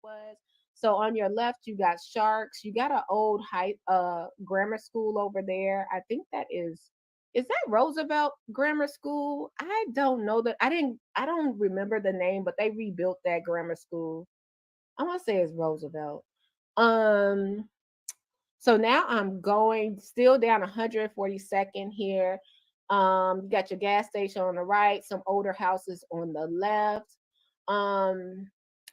was. So on your left, you got sharks. You got an old high grammar school over there. I think that is that Roosevelt Grammar School? I don't know that. I don't remember the name, but they rebuilt that grammar school. I want to say it's Roosevelt. Um so now I'm going still down 142nd here. You got your gas station on the right, some older houses on the left. Um,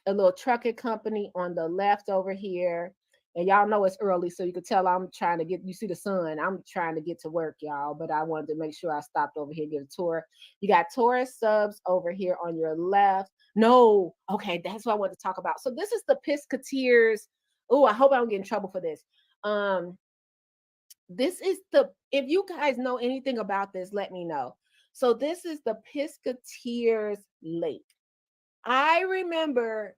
a little trucking company on the left over here. And y'all know it's early, so you can tell I'm trying to get, you see the sun. I'm trying to get to work, y'all, but I wanted to make sure I stopped over here and get a tour. You got tourist subs over here on your left. No, okay, that's what I want to talk about. So this is the Piscateers. Oh, I hope I don't get in trouble for this. Um, this is the, if you guys know anything about this, let me know. So this is the Piscateers Lake. I remember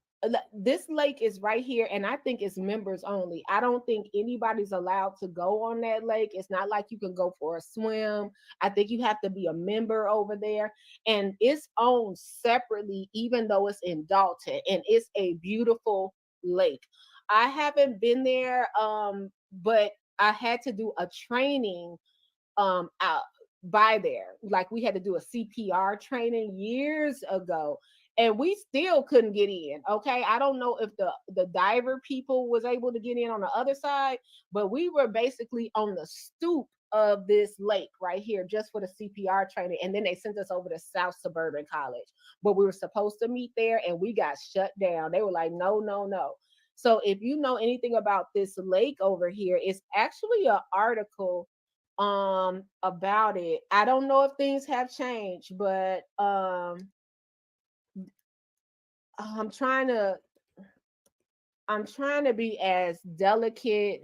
this lake is right here, and I think it's members only. I don't think anybody's allowed to go on that lake. It's not like you can go for a swim. I think you have to be a member over there, and it's owned separately, even though it's in Dalton, and it's a beautiful lake. I haven't been there, but I had to do a training out by there. Like we had to do a CPR training years ago, and we still couldn't get in. Okay, I don't know if the diver people was able to get in on the other side, but we were basically on the stoop of this lake right here just for the CPR training, and then they sent us over to South Suburban College, but we were supposed to meet there and we got shut down. They were like, no, no, no. So if you know anything about this lake over here, it's actually an article about it. I don't know if things have changed, but I'm trying to I'm trying to be as delicate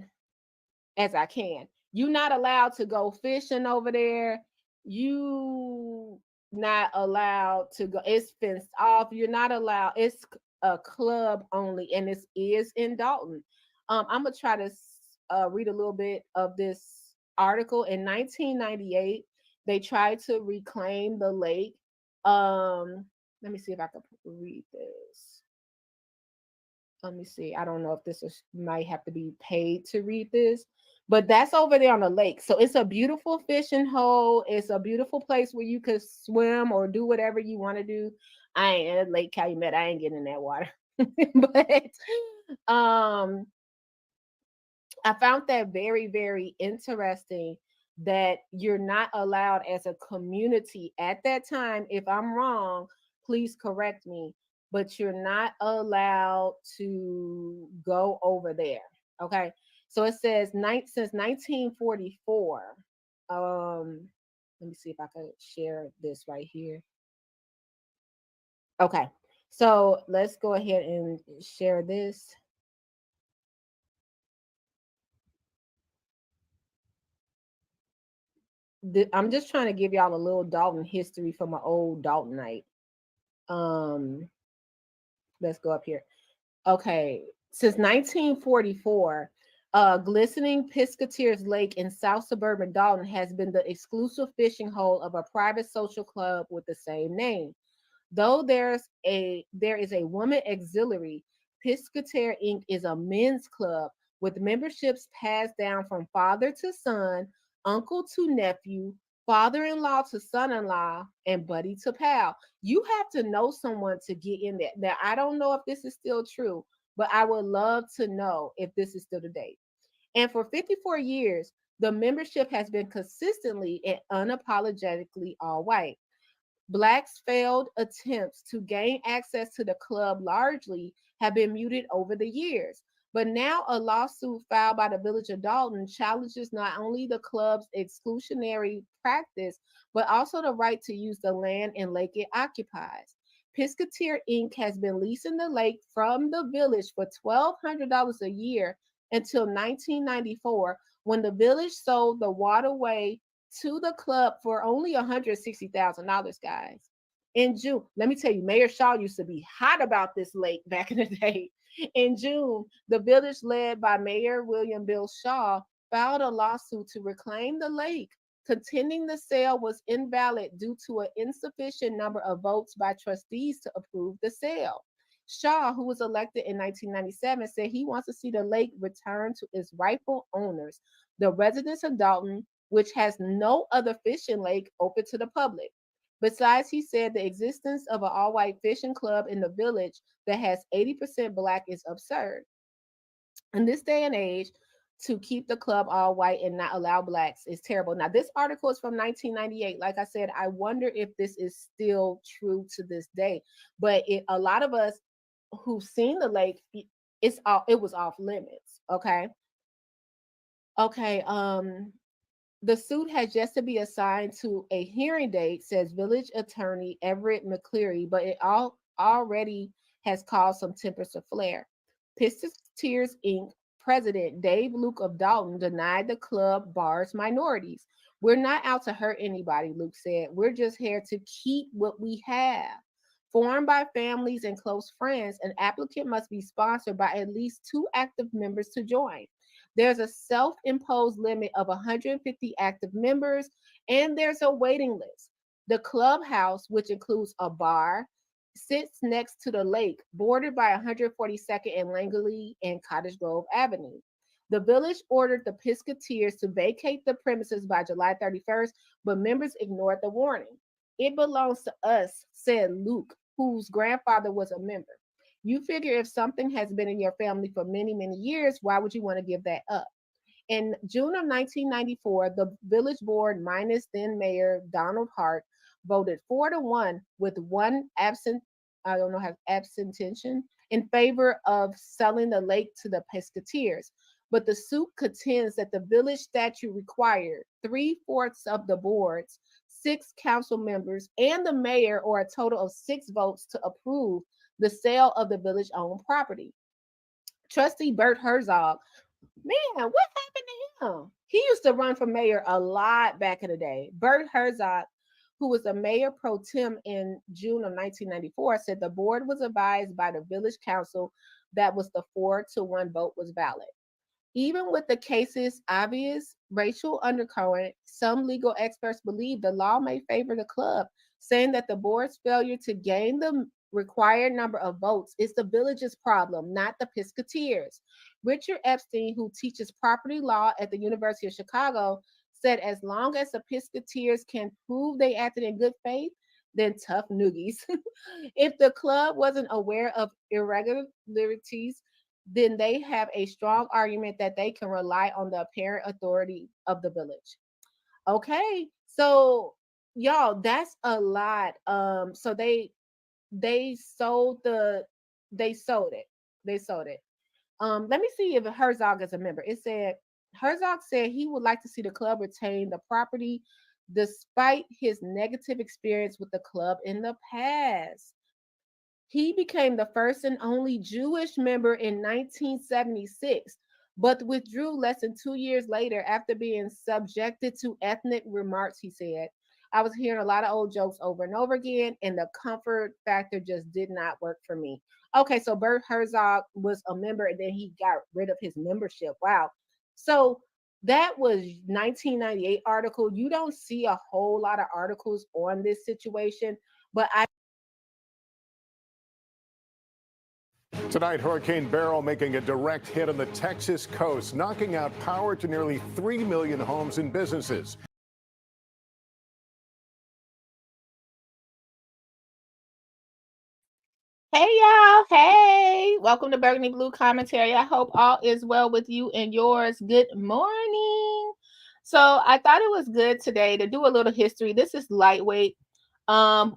as I can. You're not allowed to go fishing over there. You not allowed to go. It's fenced off. You're not allowed. It's a club only, and this is in Dalton. I'm gonna try to read a little bit of this article. In 1998, they tried to reclaim the lake. Let me see if I can read this. Let me see. I don't know if this is might have to be paid to read this, but that's over there on the lake. So it's a beautiful fishing hole. It's a beautiful place where you could swim or do whatever you want to do. I ain't at Lake Calumet. I ain't getting in that water. But I found that very, very interesting that you're not allowed as a community at that time. If I'm wrong, please correct me, but you're not allowed to go over there. Okay. So it says since 1944. Let me see if I can share this right here. Okay. So let's go ahead and share this. I'm just trying to give y'all a little Dalton history from my old Dalton night. Um, let's go up here. Okay, since 1944, glistening Piscateers Lake in South Suburban Dalton has been the exclusive fishing hole of a private social club with the same name. Though there is a woman auxiliary, Piscator Inc. is a men's club with memberships passed down from father to son, uncle to nephew, father-in-law to son-in-law, and buddy to pal. You have to know someone to get in there. Now, I don't know if this is still true, but I would love to know if this is still the date. And for 54 years, the membership has been consistently and unapologetically all white. Blacks' failed attempts to gain access to the club largely have been muted over the years. But now a lawsuit filed by the village of Dalton challenges not only the club's exclusionary practice, but also the right to use the land and lake it occupies. Piscator Inc. has been leasing the lake from the village for $1,200 a year until 1994, when the village sold the waterway to the club for only $160,000, guys. In June, let me tell you, Mayor Shaw used to be hot about this lake back in the day. In June, the village led by Mayor William Bill Shaw filed a lawsuit to reclaim the lake, contending the sale was invalid due to an insufficient number of votes by trustees to approve the sale. Shaw, who was elected in 1997, said he wants to see the lake return to its rightful owners, the residents of Dalton, which has no other fishing lake open to the public. Besides, he said the existence of an all white fishing club in the village that has 80% black is absurd. In this day and age, to keep the club all white and not allow blacks is terrible. Now, this article is from 1998. Like I said, I wonder if this is still true to this day. But a lot of us who've seen the lake, it was off limits. Okay. Okay. The suit has yet to be assigned to a hearing date, says village attorney Everett McCleary, but it already has caused some tempers to flare. Piscateers Inc. President Dave Luke of Dalton denied the club bars minorities. We're not out to hurt anybody, Luke said. We're just here to keep what we have. Formed by families and close friends, an applicant must be sponsored by at least two active members to join. There's a self imposed limit of 150 active members, and there's a waiting list. The clubhouse, which includes a bar, sits next to the lake, bordered by 142nd and Langley and Cottage Grove Avenue. The village ordered the Piscateers to vacate the premises by July 31st, but members ignored the warning. It belongs to us, said Luke, whose grandfather was a member. You figure if something has been in your family for many, many years, why would you want to give that up? In June of 1994, the village board, minus then Mayor Donald Hart, voted 4-1 with one absent, I don't know, have abstention in favor of selling the lake to the Pescateers. But the suit contends that the village statute required three-fourths of the boards, six council members, and the mayor, or a total of 6 votes to approve the sale of the village owned property. Trustee Bert Herzog, man, what happened to him? He used to run for mayor a lot back in the day. Bert Herzog, who was the mayor pro tem in June of 1994, said the board was advised by the village council that was the 4-1 vote was valid. Even with the case's obvious racial undercurrent, some legal experts believe the law may favor the club, saying that the board's failure to gain the required number of votes is the village's problem, not the Piscateers. Richard Epstein, who teaches property law at the University of Chicago, said as long as the Piscateers can prove they acted in good faith, then tough noogies. If the club wasn't aware of irregularities, then they have a strong argument that they can rely on the apparent authority of the village. Okay, so y'all, that's a lot. So they sold the they sold it. They sold it. Let me see if Herzog is a member. It said Herzog said he would like to see the club retain the property despite his negative experience with the club in the past. He became the first and only Jewish member in 1976, but withdrew less than 2 years later after being subjected to ethnic remarks, he said. I was hearing a lot of old jokes over and over again, and the comfort factor just did not work for me. Okay, so Bert Herzog was a member and then he got rid of his membership. Wow. So that was 1998 article. You don't see a whole lot of articles on this situation, but I Tonight, Hurricane Beryl making a direct hit on the Texas coast, knocking out power to nearly 3 million homes and businesses. Hey y'all, hey, welcome to Burgundy Blue Commentary. I hope all is well with you and yours. Good morning. So I thought it was good today to do a little history. This is lightweight.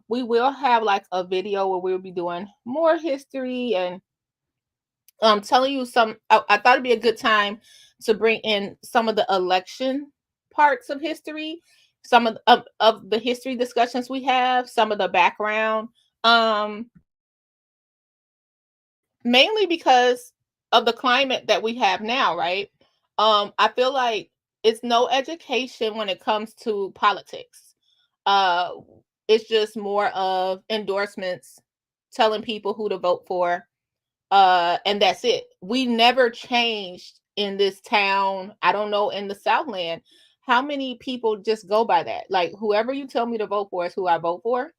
We will have like a video where we'll be doing more history and telling you some. I thought it'd be a good time to bring in some of the election parts of history, some of the history discussions we have, some of the background. Mainly because of the climate that we have now, right? I feel like it's no education when it comes to politics. Uh, it's just more of endorsements, telling people who to vote for, and that's it. We never changed in this town. I don't know in the Southland how many people just go by that. Like whoever you tell me to vote for is who I vote for,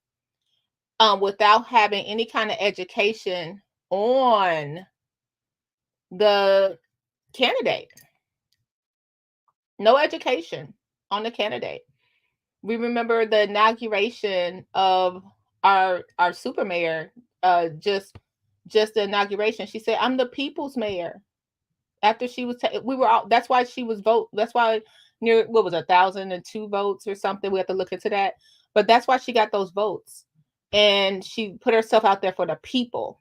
without having any kind of education on the candidate. No education on the candidate. We remember the inauguration of our super mayor, just the inauguration. She said, "I'm the people's mayor." After she was, we were all. That's why she was vote. That's why near what was 1,002 votes or something. We have to look into that. But that's why she got those votes, and she put herself out there for the people,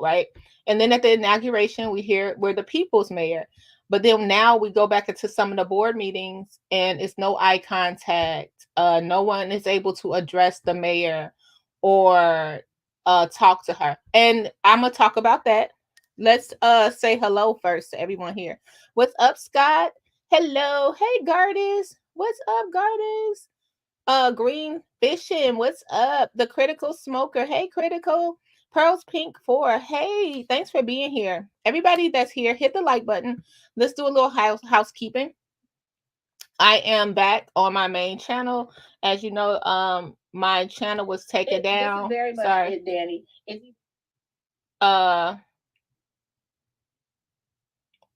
right? And then at the inauguration, we hear we're the people's mayor. But then now we go back into some of the board meetings, and it's no eye contact. No one is able to address the mayor or talk to her. And I'm gonna talk about that. Let's say hello first to everyone here. What's up, Scott? Hello. Hey, Gardis. What's up, Gardis? Green Fishing. What's up? The Critical Smoker. Hey, Critical. Pearls Pink 4. Hey, thanks for being here. Everybody that's here, hit the like button. Let's do a little housekeeping. I am back on my main channel. As you know, my channel was taken down. This is very much Sorry. it, Danny.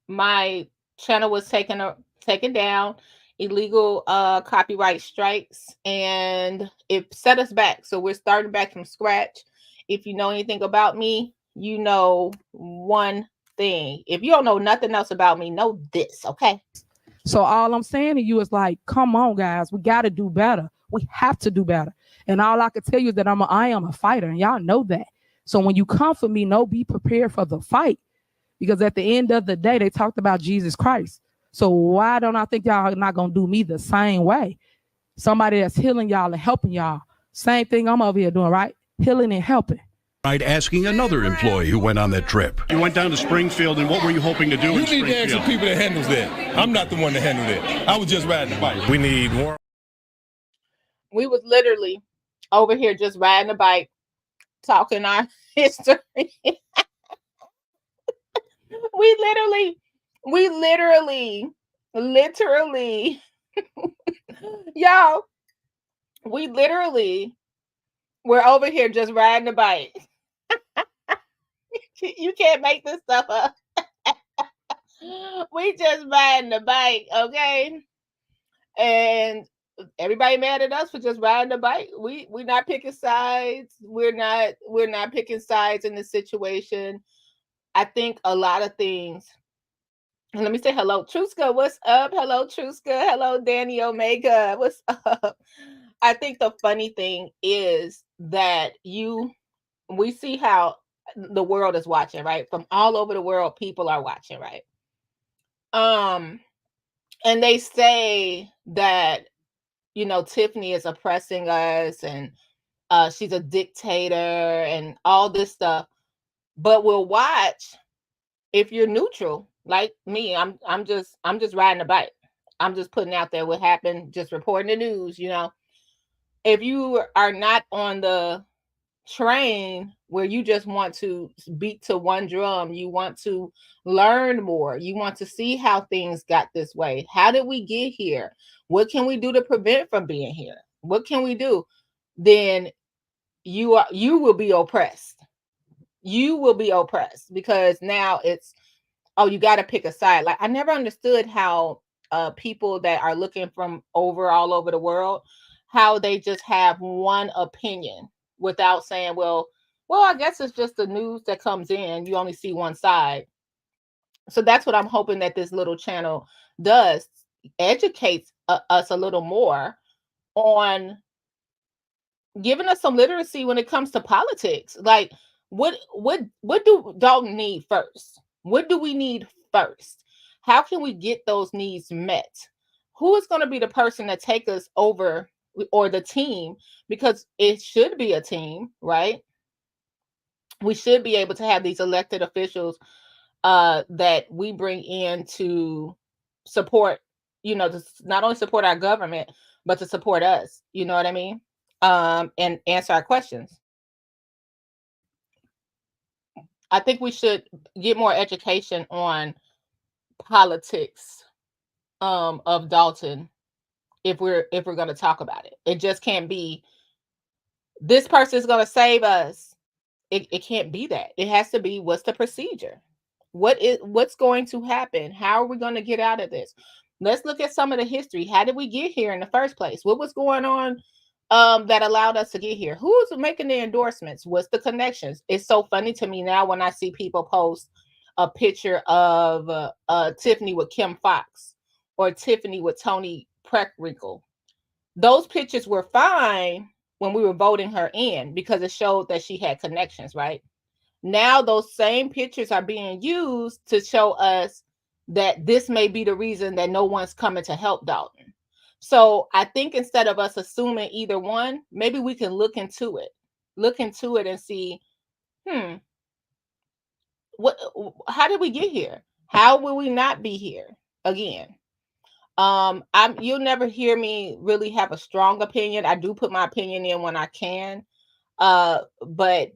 My channel was taken down, illegal copyright strikes, and it set us back. So we're starting back from scratch. If you know anything about me, you know one thing. If you don't know nothing else about me, know this, okay? So all I'm saying to you is like, come on, guys, we got to do better. We have to do better. And all I can tell you is that I am a fighter, and y'all know that. So when you come for me, be prepared for the fight. Because at the end of the day, they talked about Jesus Christ. So why don't I think y'all not going to do me the same way? Somebody that's healing y'all and helping y'all. Same thing I'm over here doing, right? Healing and helping. Right, asking another employee who went on that trip. You went down to Springfield, and what were you hoping to do in Springfield? You need to ask the people that handles that. I'm not the one that handled that. I was just riding the bike. We need more. We was literally over here just riding a bike, talking our history. we literally, y'all, we literally were over here just riding a bike. You can't make this stuff up. We just riding the bike, okay? And everybody mad at us for just riding the bike. We're not picking sides. We're not picking sides in this situation. I think a lot of things. And let me say hello, Truska. What's up? Hello, Truska. Hello, Danny Omega. What's up? I think the funny thing is that we see how the world is watching, right? From all over the world, people are watching, right? And they say that, Tiffany is oppressing us and she's a dictator and all this stuff. But we'll watch if you're neutral, like me. I'm just riding a bike. I'm just putting out there what happened, just reporting the news, If you are not on the train where you just want to beat to one drum, you want to learn more, you want to see how things got this way. How did we get here? What can we do to prevent from being here? What can we do? Then you will be oppressed. You will be oppressed because now it's, you got to pick a side. Like, I never understood how people that are looking from all over the world, how they just have one opinion without saying, well, I guess it's just the news that comes in. You only see one side. So that's what I'm hoping that this little channel does, educates us a little more on giving us some literacy when it comes to politics. Like, what do Dalton need first? What do we need first? How can we get those needs met? Who is going to be the person that take us over, or the team? Because it should be a team, right? We should be able to have these elected officials that we bring in to support, to not only support our government, but to support us. You know what I mean? And answer our questions. I think we should get more education on politics of Dalton if we're going to talk about it. It just can't be this person is going to save us it can't be that. It has to be, what's the procedure? What's going to happen? How are we going to get out of this? Let's look at some of the history. How did we get here in the first place? What was going on that allowed us to get here? Who's making the endorsements? What's the connections? It's so funny to me now when I see people post a picture of Tiffany with Kim Fox or Tiffany with Tony Preckwinkle. Those pictures were fine when we were voting her in because it showed that she had connections, right? Now those same pictures are being used to show us that this may be the reason that no one's coming to help Dalton. So I think instead of us assuming either one, maybe we can look into it and see, how did we get here? How will we not be here again? You'll never hear me really have a strong opinion. I do put my opinion in when I can. But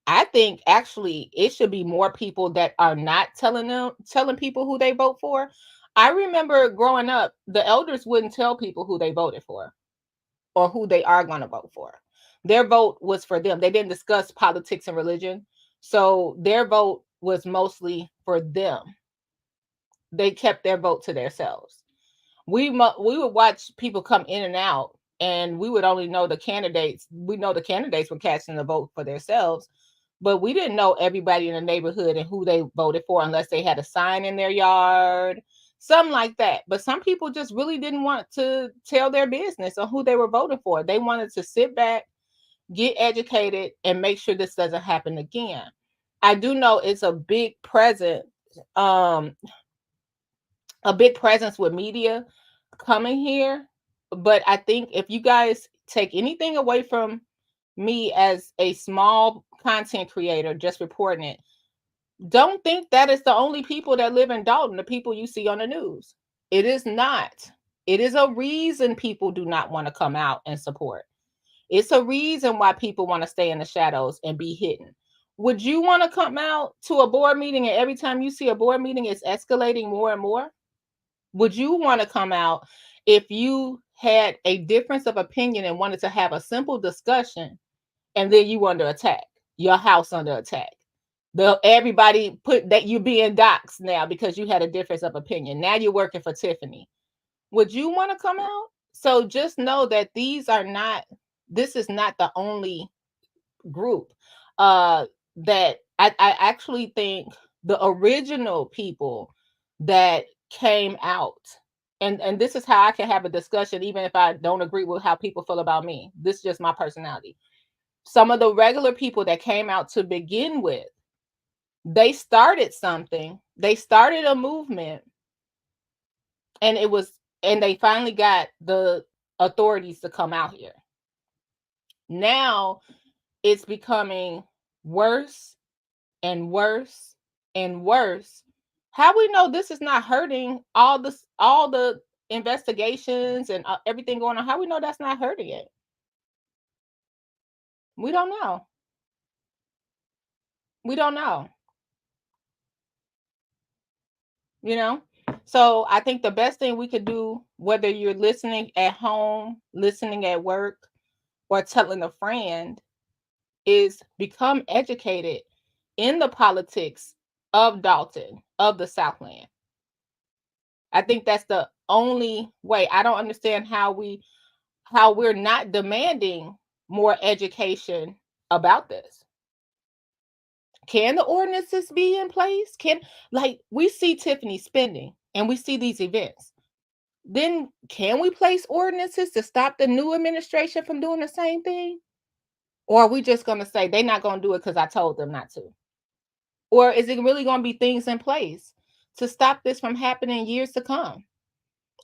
I think actually it should be more people that are not telling people who they vote for. I remember growing up, the elders wouldn't tell people who they voted for or who they are going to vote for. Their vote was for them. They didn't discuss politics and religion. So their vote was mostly for them. They kept their vote to themselves. We would watch people come in and out, and we would only know the candidates. We know the candidates were casting the vote for themselves, but we didn't know everybody in the neighborhood and who they voted for unless they had a sign in their yard, something like that. But some people just really didn't want to tell their business on who they were voting for. They wanted to sit back, get educated, and make sure this doesn't happen again. I do know it's a big presence with media coming here. But I think if you guys take anything away from me as a small content creator just reporting it, don't think that is the only people that live in Dalton, the people you see on the news. It is not. It is a reason people do not want to come out and support. It's a reason why people want to stay in the shadows and be hidden. Would you want to come out to a board meeting and every time you see a board meeting, it's escalating more and more? Would you want to come out if you had a difference of opinion and wanted to have a simple discussion and then you under attack, your house under attack? Everybody put that you're being doxxed now because you had a difference of opinion. Now you're working for Tiffany. Would you want to come out? So just know that this is not the only group that I actually think the original people that came out, and this is how I can have a discussion even if I don't agree with how people feel about me. This is just my personality. Some of the regular people that came out to begin with, they started something. They started a movement, and they finally got the authorities to come out here. Now it's becoming worse and worse and worse. How we know this is not hurting all the investigations and everything going on? How we know that's not hurting it? We don't know. We don't know. So I think the best thing we could do, whether you're listening at home, listening at work, or telling a friend, is become educated in the politics of Dalton, of the Southland. I think that's the only way. I don't understand how we're not demanding more education about this. Can the ordinances be in place? We see Tiffany spending and we see these events. Then can we place ordinances to stop the new administration from doing the same thing? Or are we just going to say they're not going to do it because I told them not to? Or is it really going to be things in place to stop this from happening years to come?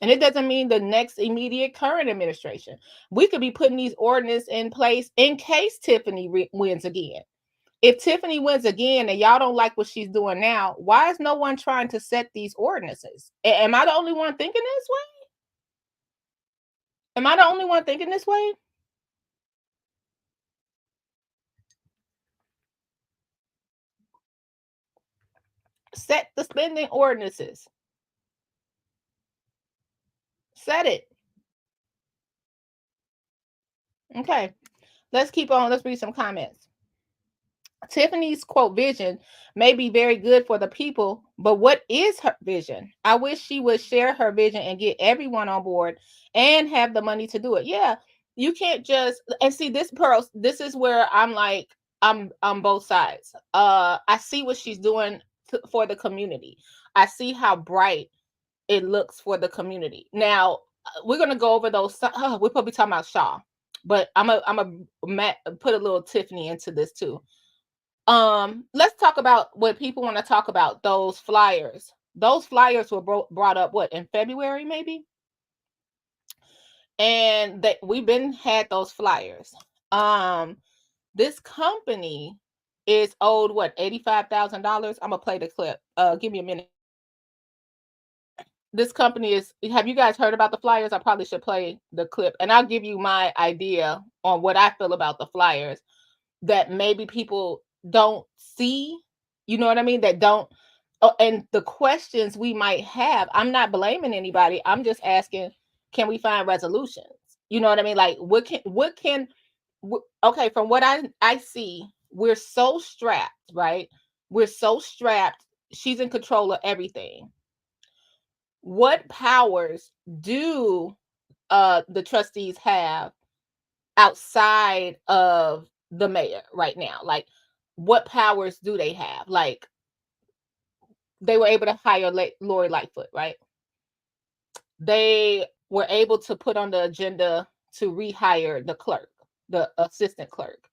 And it doesn't mean the next immediate current administration. We could be putting these ordinances in place in case Tiffany wins again. If Tiffany wins again and y'all don't like what she's doing now, why is no one trying to set these ordinances? Am I the only one thinking this way? Am I the only one thinking this way? Set the spending ordinances. Set it. Okay. Let's keep on. Let's read some comments. Tiffany's quote vision may be very good for the people, but what is her vision? I wish she would share her vision and get everyone on board and have the money to do it. Yeah, you can't just and see this Pearl. This is where I'm like I'm on both sides. I see what she's doing for the community. I see how bright it looks for the community. Now we're gonna go over those. We're probably talking about Shaw, but I'm a put a little Tiffany into this too. Let's talk about what people want to talk about. Those flyers. Those flyers were brought up what in February maybe, and that we've been had those flyers. This company is owed what $85,000. I'm gonna play the clip. Give me a minute. This company is. Have you guys heard about the flyers? I probably should play the clip, and I'll give you my idea on what I feel about the flyers that maybe people don't see, you know what I mean? That don't, and the questions we might have. I'm not blaming anybody. I'm just asking, can we find resolutions? You know what I mean? Like, okay, from what I see, we're so strapped, right? We're so strapped. She's in control of everything. What powers do the trustees have outside of the mayor right now? Like, what powers do they have? Like, they were able to hire Lori Lightfoot, right? They were able to put on the agenda to rehire the clerk, the assistant clerk.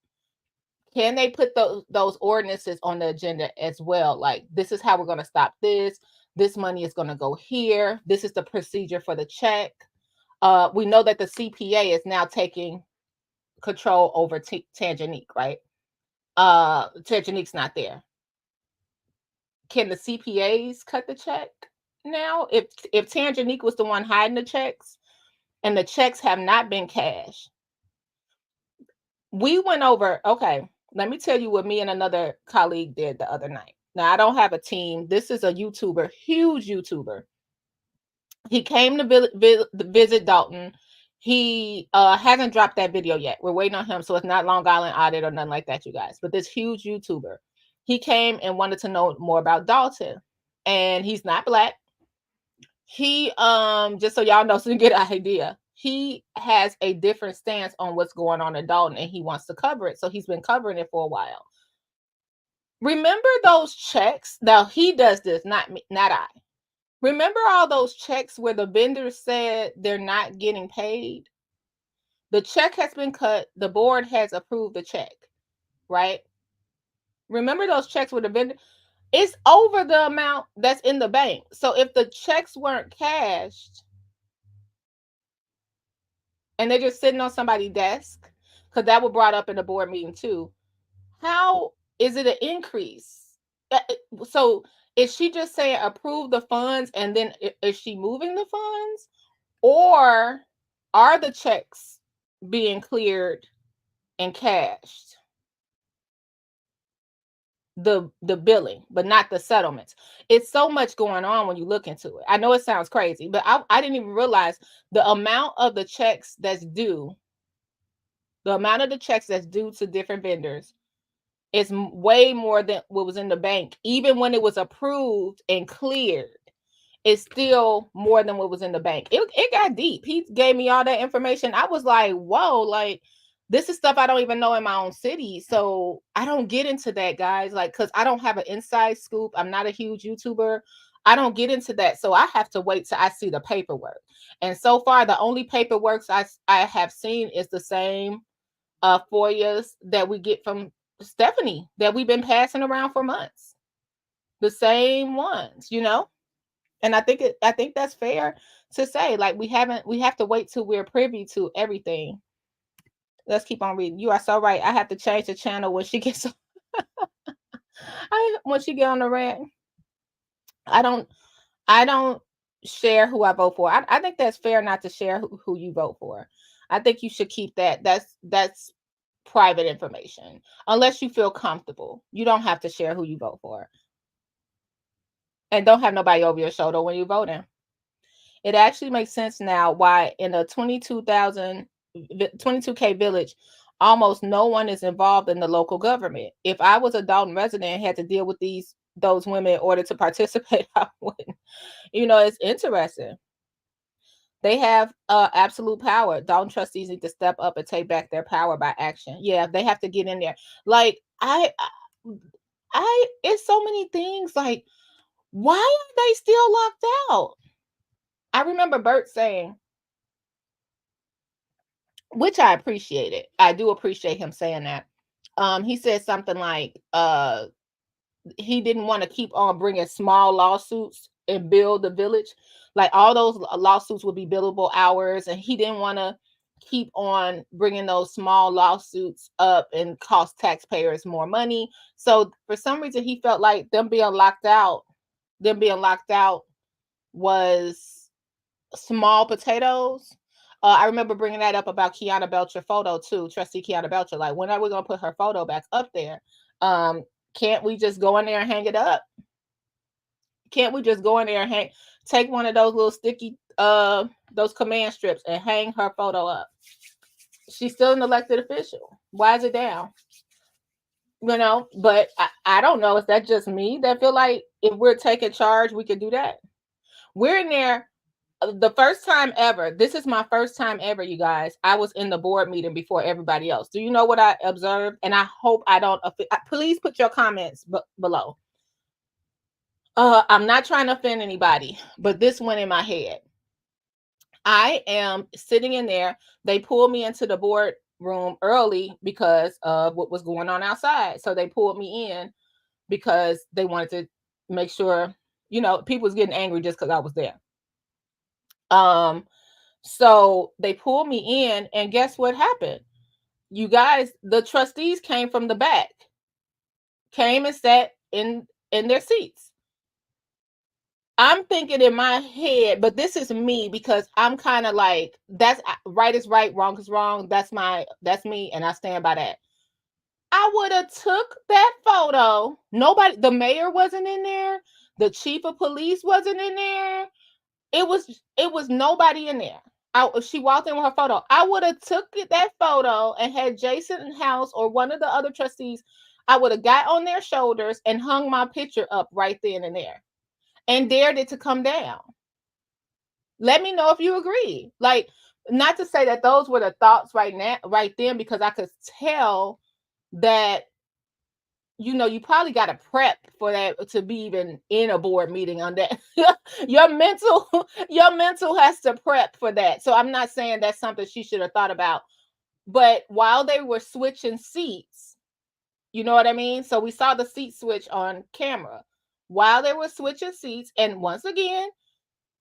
Can they put those ordinances on the agenda as well? Like, this is how we're going to stop this. This money is going to go here. This is the procedure for the check. We know that the CPA is now taking control over Tangenique, right? Tangenique's not there. Can the CPAs cut the check now? If Tangenique was the one hiding the checks and the checks have not been cashed, we went over. Okay, let me tell you what me and another colleague did the other night. Now, I don't have a team. This is a YouTuber, huge YouTuber. He came to visit Dalton. He hasn't dropped that video yet. We're waiting on him, so it's not Long Island Audit or nothing like that, you guys. But this huge YouTuber, he came and wanted to know more about Dalton, and he's not Black. He just so y'all know, so you get an idea, he has a different stance on what's going on in Dalton, and he wants to cover it. So he's been covering it for a while. Remember those checks? Now he does this, not me, not I. Remember all those checks where the vendors said they're not getting paid? The check has been cut. The board has approved the check, right? Remember those checks where the vendor, it's over the amount that's in the bank. So if the checks weren't cashed and they're just sitting on somebody's desk, because that was brought up in the board meeting too, how is it an increase? So is she just saying approve the funds and then is she moving the funds? Or are the checks being cleared and cashed? The billing, but not the settlements. It's so much going on when you look into it. I know it sounds crazy, but I didn't even realize the amount of the checks that's due. The amount of the checks that's due to different vendors is way more than what was in the bank. Even when it was approved and cleared, it's still more than what was in the bank. It got deep. He gave me all that information. I was like, whoa, like this is stuff I don't even know in my own city. So I don't get into that, guys, like, because I don't have an inside scoop. I'm not a huge YouTuber. I don't get into that. So I have to wait till I see the paperwork. And so far, the only paperwork I have seen is the same FOIAs that we get from Stephanie that we've been passing around for months. The same ones, you know? And I think that's fair to say. Like, we have to wait till we're privy to everything. Let's keep on reading. You are so right. I have to change the channel when she gets when she get on the rant. I don't share who I vote for. I think that's fair not to share who you vote for. I think you should keep that. That's private information. Unless you feel comfortable. You don't have to share who you vote for. And don't have nobody over your shoulder when you're voting. It actually makes sense now why in a 22K village, almost no one is involved in the local government. If I was a Dalton resident and had to deal with those women in order to participate, I wouldn't. It's interesting. They have absolute power. Dalton trustees need to step up and take back their power by action. Yeah, they have to get in there. Like it's so many things. Like, why are they still locked out? I remember Bert saying, which I appreciated. I do appreciate him saying that. He said something like, he didn't want to keep on bringing small lawsuits and build the village. Like, all those lawsuits would be billable hours, and he didn't want to keep on bringing those small lawsuits up and cost taxpayers more money. So for some reason, he felt like them being locked out was small potatoes. I remember bringing that up about Kiana Belcher photo too, Trustee Kiana Belcher. Like, when are we gonna put her photo back up there? Can't we just go in there and hang it up? Can't we just go in there and take one of those little sticky, those command strips and hang her photo up? She's still an elected official. Why is it down? But I don't know. Is that just me that feel like if we're taking charge, we could do that? We're in there. The first time ever, this is my first time ever, you guys. I was in the board meeting before everybody else. Do you know what I observed? And I hope I don't. Please put your comments below. I'm not trying to offend anybody, but this went in my head. I am sitting in there. They pulled me into the board room early because of what was going on outside. So they pulled me in because they wanted to make sure, people was getting angry just because I was there. So they pulled me in, and guess what happened? You guys, the trustees came from the back, came and sat in their seats. I'm thinking in my head, but this is me because I'm kind of like, that's right is right, wrong is wrong. That's me, and I stand by that. I would have took that photo. The mayor wasn't in there. The chief of police wasn't in there. It was nobody in there. She walked in with her photo. I would have took that photo and had Jason House or one of the other trustees. I would have got on their shoulders and hung my picture up right then and there, and dared it to come down. Let me know if you agree. Like, not to say that those were the thoughts right then, because I could tell that, you probably got to prep for that to be even in a board meeting on that. your mental has to prep for that. So I'm not saying that's something she should have thought about. But while they were switching seats, you know what I mean? So we saw the seat switch on camera while they were switching seats. And once again,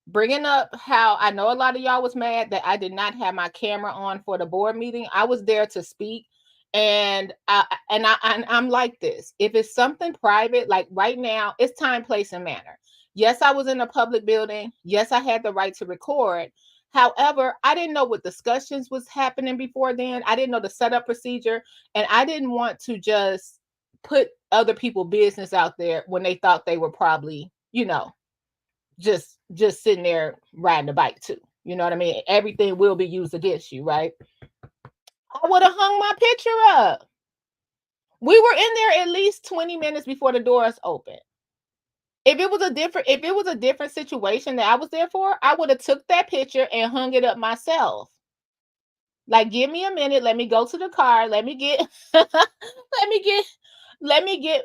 bringing up how I know a lot of y'all was mad that I did not have my camera on for the board meeting. I was there to speak. And I'm like this. If it's something private, like right now, it's time, place, and manner. Yes, I was in a public building. Yes, I had the right to record. However, I didn't know what discussions was happening before then. I didn't know the setup procedure. And I didn't want to just put other people's business out there when they thought they were probably, just sitting there riding a bike too. You know what I mean? Everything will be used against you, right? I would have hung my picture up. We were in there at least 20 minutes before the doors opened. If it was a different situation that I was there for, I would have took that picture and hung it up myself. Like, give me a minute. Let me go to the car. Let me get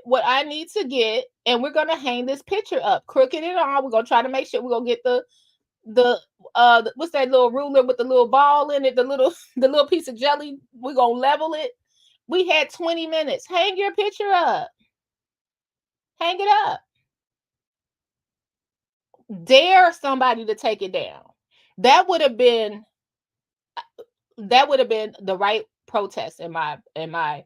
what I need to get, and we're gonna hang this picture up, crooked and all. We're gonna try to make sure we're gonna get the what's that little ruler with the little ball in it, the little piece of jelly. We're gonna level it. We had 20 minutes. Hang your picture up. Hang it up. Dare somebody to take it down. That would have been the right protest in my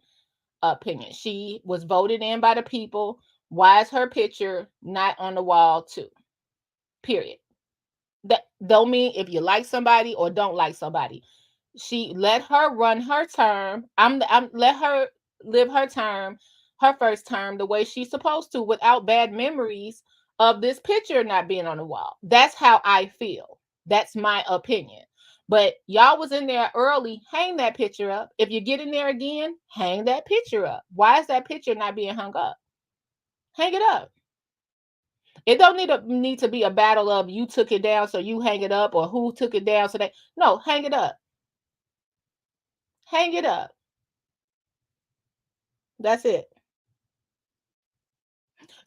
opinion. She was voted in by the people. Why is her picture not on the wall too? Period. That don't mean if you like somebody or don't like somebody. She let her run her term. I'm let her live her term, her first term, the way she's supposed to, without bad memories of this picture not being on the wall. That's how I feel. That's my opinion. But y'all was in there early. Hang that picture up. If you get in there again, hang that picture up. Why is that picture not being hung up? Hang it up. It don't need to be a battle of you took it down, so you hang it up, or who took it down, so they. No, hang it up. Hang it up. That's it.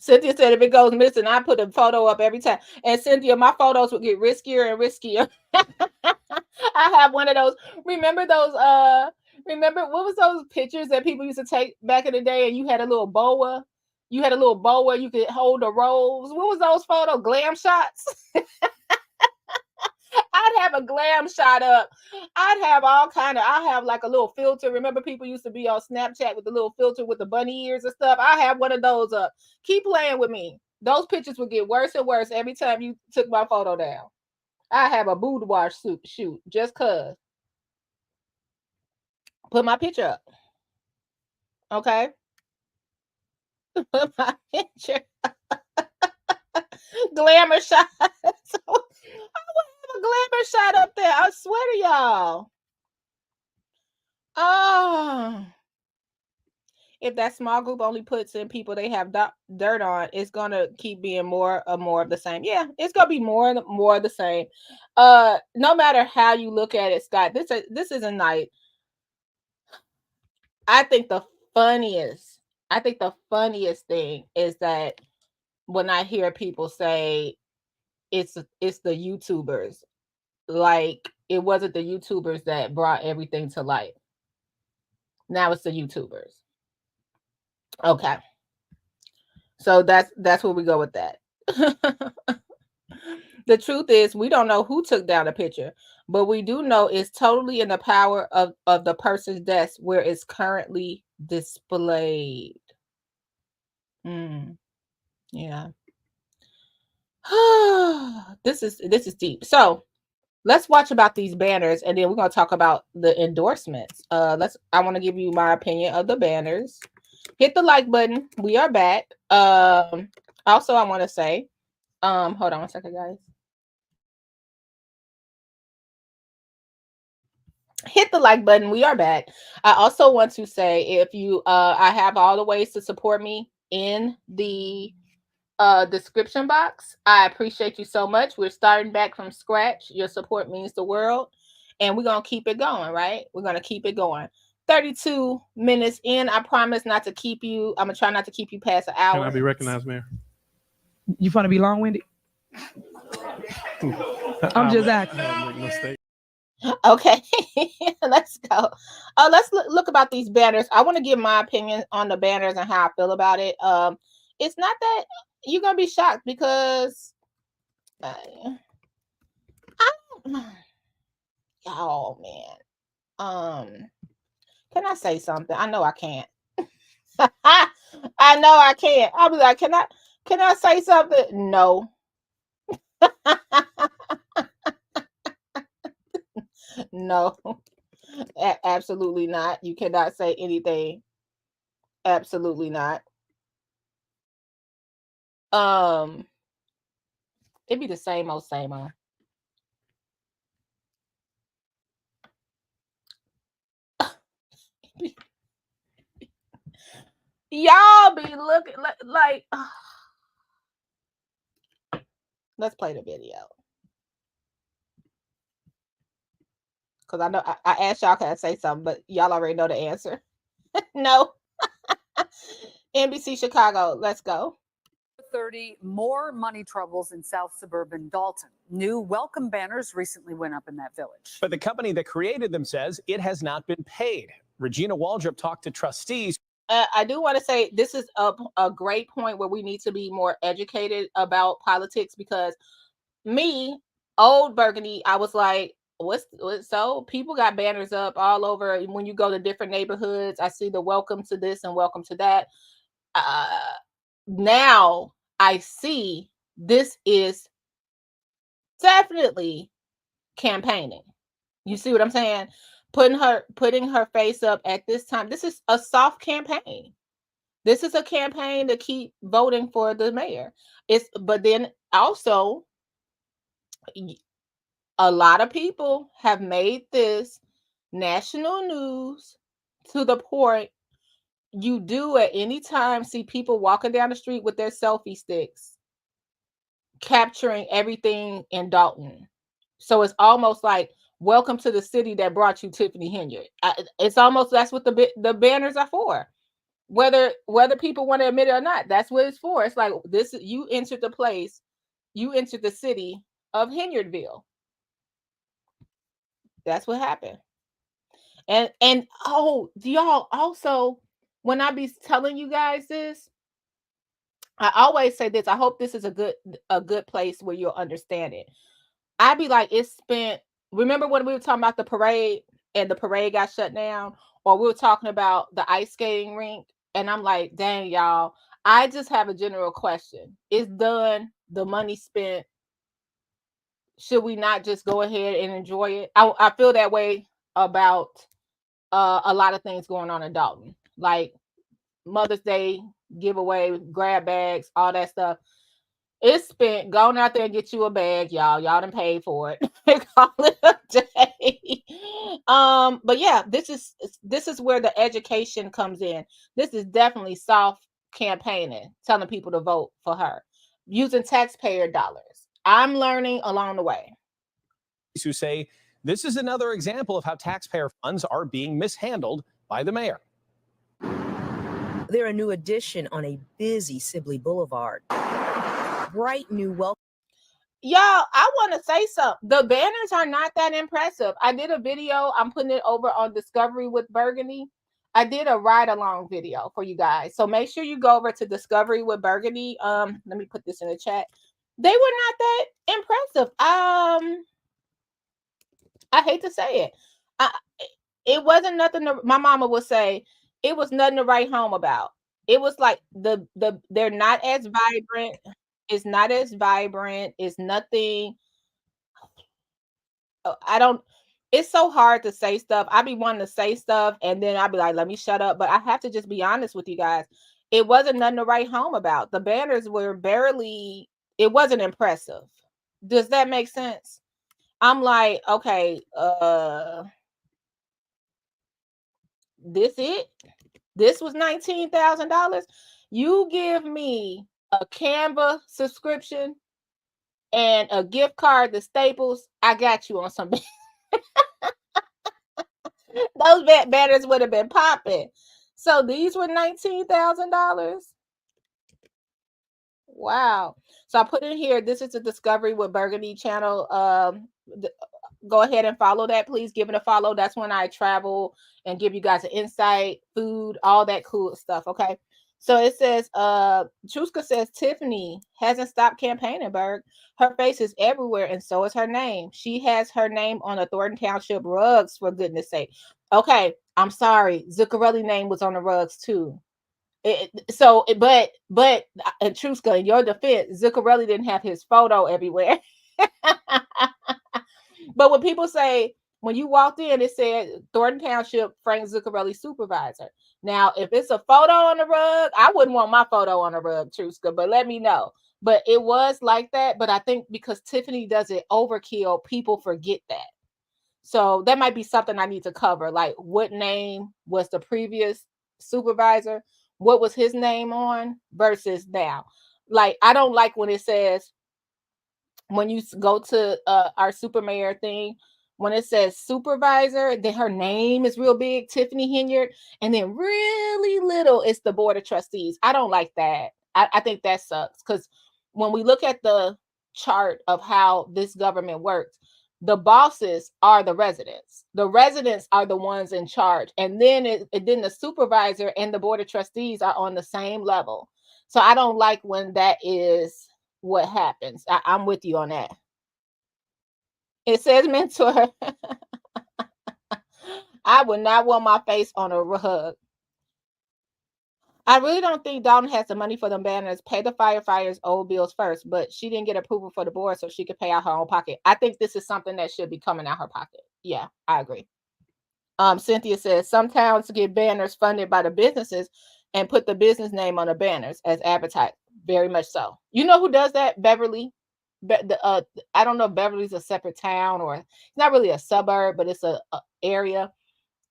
Cynthia said if it goes missing, I put a photo up every time. And Cynthia, my photos would get riskier and riskier. I have one of those. Remember those? Remember what was those pictures that people used to take back in the day? And you had a little boa. You had a little boa. You could hold the rose. What was those photos? Glam shots. I'd have a glam shot up. I'd have all kind of. I have like a little filter. Remember, people used to be on Snapchat with the little filter with the bunny ears and stuff. I have one of those up. Keep playing with me. Those pictures would get worse and worse every time you took my photo down. I have a boudoir shoot just cause. Put my picture up. Okay. Put my picture. Glamour shot. A glamour shot up there. I swear to y'all. Oh, if that small group only puts in people they have dirt on, it's gonna keep being more of the same. Yeah, it's gonna be more of the same. No matter how you look at it, Scott. This is a night. I think the funniest thing is that when I hear people say it's the YouTubers. Like it wasn't the YouTubers that brought everything to light. Now it's the YouTubers. Okay. So that's where we go with that. The truth is we don't know who took down the picture, but we do know it's totally in the power of the person's desk where it's currently displayed. Yeah. This is deep. So let's watch about these banners, and then we're going to talk about the endorsements. I want to give you my opinion of the banners. Hit the like button. We are back. Also, I want to say, hold on one second, guys. Hit the like button. We are back. I also want to say, if you, I have all the ways to support me in the description box. I appreciate you so much. We're starting back from scratch. Your support means the world, and we're gonna keep it going, right? We're gonna keep it going. 32 minutes in. I promise not to keep you. I'm gonna try not to keep you past an hour. Can I be recognized, Mayor? You want to be long-winded? I'm just asking. Okay, let's go. Let's look about these banners. I want to give my opinion on the banners and how I feel about it. It's not that you're gonna be shocked because oh man. Can I say something? I know I can't. I know I can't. I'll be like, can I say something? No. No. Absolutely not. You cannot say anything. Absolutely not. It'd be the same old. Y'all be looking like let's play the video. Because I know I asked y'all can I say something, but y'all already know the answer. No. NBC Chicago, let's go. 30 more money troubles in South suburban Dalton. New welcome banners recently went up in that village. But the company that created them says it has not been paid. Regina Waldrop talked to trustees. I do want to say this is a great point where we need to be more educated about politics, because me, old Burgundy, I was like, what's so people got banners up all over. When you go to different neighborhoods, I see the welcome to this and welcome to that. Now I see this is definitely campaigning. You see what I'm saying? Putting her face up at this time. This is a soft campaign. This is a campaign to keep voting for the mayor. But then also a lot of people have made this national news to the point you do at any time see people walking down the street with their selfie sticks capturing everything in Dalton. So it's almost like welcome to the city that brought you Tiffany Henyard. It's almost that's what the banners are for. Whether people want to admit it or not, that's what it's for. It's like this: you entered the place, you entered the city of Henyardville. That's what happened. And oh, y'all also, when I be telling you guys this, I always say this. I hope this is a good place where you'll understand it. I be like, it's spent. Remember when we were talking about the parade and the parade got shut down, or we were talking about the ice skating rink, and I'm like, dang, y'all. I just have a general question. It's done. The money spent. Should we not just go ahead and enjoy it? I feel that way about a lot of things going on in Dalton, like Mother's Day giveaway, grab bags, all that stuff. It's spent. Going out there and get you a bag, y'all. Y'all done paid for it. Call it a day. But yeah, this is where the education comes in. This is definitely soft campaigning, telling people to vote for her using taxpayer dollars. I'm learning along the way. Who say this is another example of how taxpayer funds are being mishandled by the mayor. They're a new addition on a busy Sibley Boulevard. Bright new welcome. Y'all, I want to say something. The banners are not that impressive. I did a video. I'm putting it over on Discovery with Burgundy. I did a ride along video for you guys. So make sure you go over to Discovery with Burgundy. Let me put this in the chat. They were not that impressive. I hate to say it. It wasn't nothing my mama would say. It was nothing to write home about. It was like they're not as vibrant. It's not as vibrant. It's nothing. It's so hard to say stuff. I be wanting to say stuff and then I'll be like, let me shut up. But I have to just be honest with you guys. It wasn't nothing to write home about. The banners were it wasn't impressive. Does that make sense? I'm like, okay, this was $19,000. You give me a Canva subscription and a gift card to Staples, I got you on some. Those banners would have been popping. So these were $19,000. Wow. So I put in here, this is a Discovery with Burgundy channel. Go ahead and follow that. Please give it a follow. That's when I travel and give you guys an insight, food, all that cool stuff. Okay. So it says, Truska says, Tiffany hasn't stopped campaigning, Berg. Her face is everywhere, and so is her name. She has her name on the Thornton Township rugs, for goodness sake. Okay, I'm sorry. Zuccarelli's name was on the rugs, too. But Truska, in your defense, Zuccarelli didn't have his photo everywhere. But when people say, when you walked in, it said Thornton Township, Frank Zuccarelli supervisor. Now, if it's a photo on the rug, I wouldn't want my photo on the rug, Truska, but let me know. But it was like that. But I think because Tiffany does it overkill, people forget that. So that might be something I need to cover. Like, what name was the previous supervisor? What was his name on versus now? Like, I don't like when it says, when you go to our super mayor thing, when it says supervisor, then her name is real big, Tiffany Henyard, and then really little, it's the board of trustees. I don't like that. I think that sucks, because when we look at the chart of how this government works, the bosses are the residents. The residents are the ones in charge. And then then the supervisor and the board of trustees are on the same level. So I don't like when that is what happens. I'm with you on that. It says mentor. I would not want my face on a rug. I really don't think Dalton has the money for them banners. Pay the firefighters' old bills first, but she didn't get approval for the board, so she could pay out her own pocket. I think this is something that should be coming out her pocket. Yeah, I agree. Cynthia says some towns get banners funded by the businesses and put the business name on the banners as advertised. Very much so. You know who does that? Beverly. I don't know if Beverly's a separate town or it's not really a suburb, but it's a area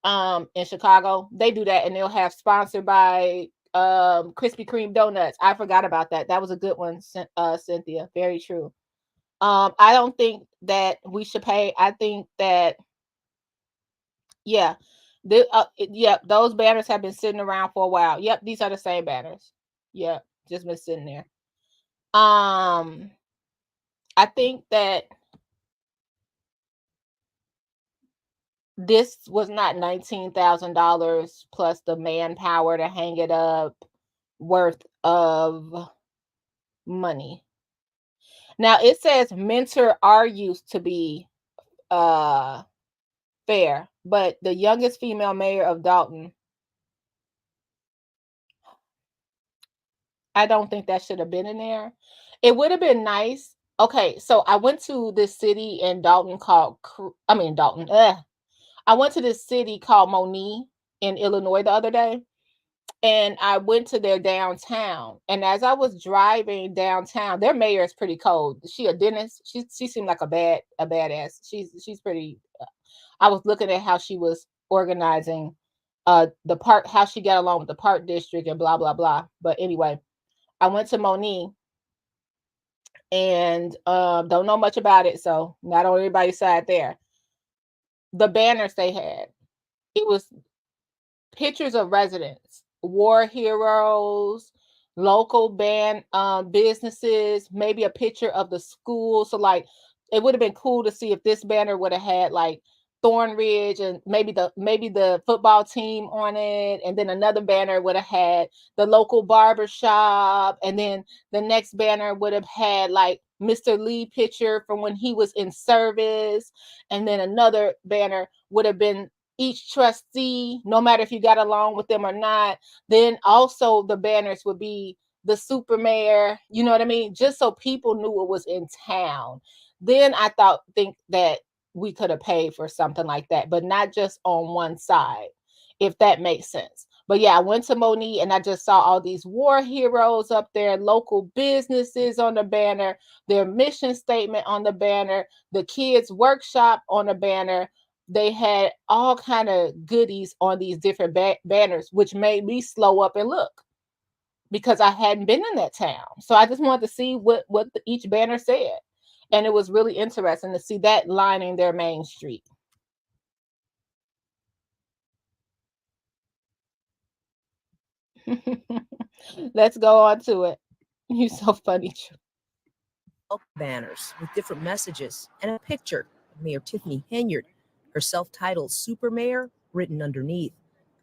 in Chicago. They do that, and they'll have sponsored by Krispy Kreme donuts. I forgot about that. That was a good one, Cynthia. Very true. I don't think that we should pay. I think that yeah, those banners have been sitting around for a while. Yep, these are the same banners. Yep, just been sitting there. I think that this was not $19,000 plus the manpower to hang it up worth of money. Now it says mentor our youth to be fair, but the youngest female mayor of Dalton, I don't think that should have been in there. It would have been nice. Okay, so I went to this city in Dalton called Dalton. I went to this city called Moni in Illinois the other day, and I went to their downtown. And as I was driving downtown, their mayor is pretty cold. She a dentist. She seemed like a badass. She's pretty. I was looking at how she was organizing the park, how she got along with the park district and blah blah blah. But anyway, I went to Moni and don't know much about it, so not on everybody's side there. The banners they had, it was pictures of residents, war heroes, local band businesses, maybe a picture of the school. So like it would have been cool to see if this banner would have had like Thornridge and maybe the football team on it, and then another banner would have had the local barber shop, and then the next banner would have had like Mr. Lee picture from when he was in service, and then another banner would have been each trustee, no matter if you got along with them or not. Then also the banners would be the super mayor, you know what I mean? Just so people knew it was in town. Then I think that we could have paid for something like that, but not just on one side, if that makes sense. But yeah, I went to Moni and I just saw all these war heroes up there, local businesses on the banner, their mission statement on the banner, the kids workshop on the banner. They had all kind of goodies on these different banners, which made me slow up and look because I hadn't been in that town. So I just wanted to see what each banner said. And it was really interesting to see that lining their main street. Let's go on to it. You're so funny. Banners with different messages and a picture of Mayor Tiffany Henyard, her self-titled Super Mayor, written underneath.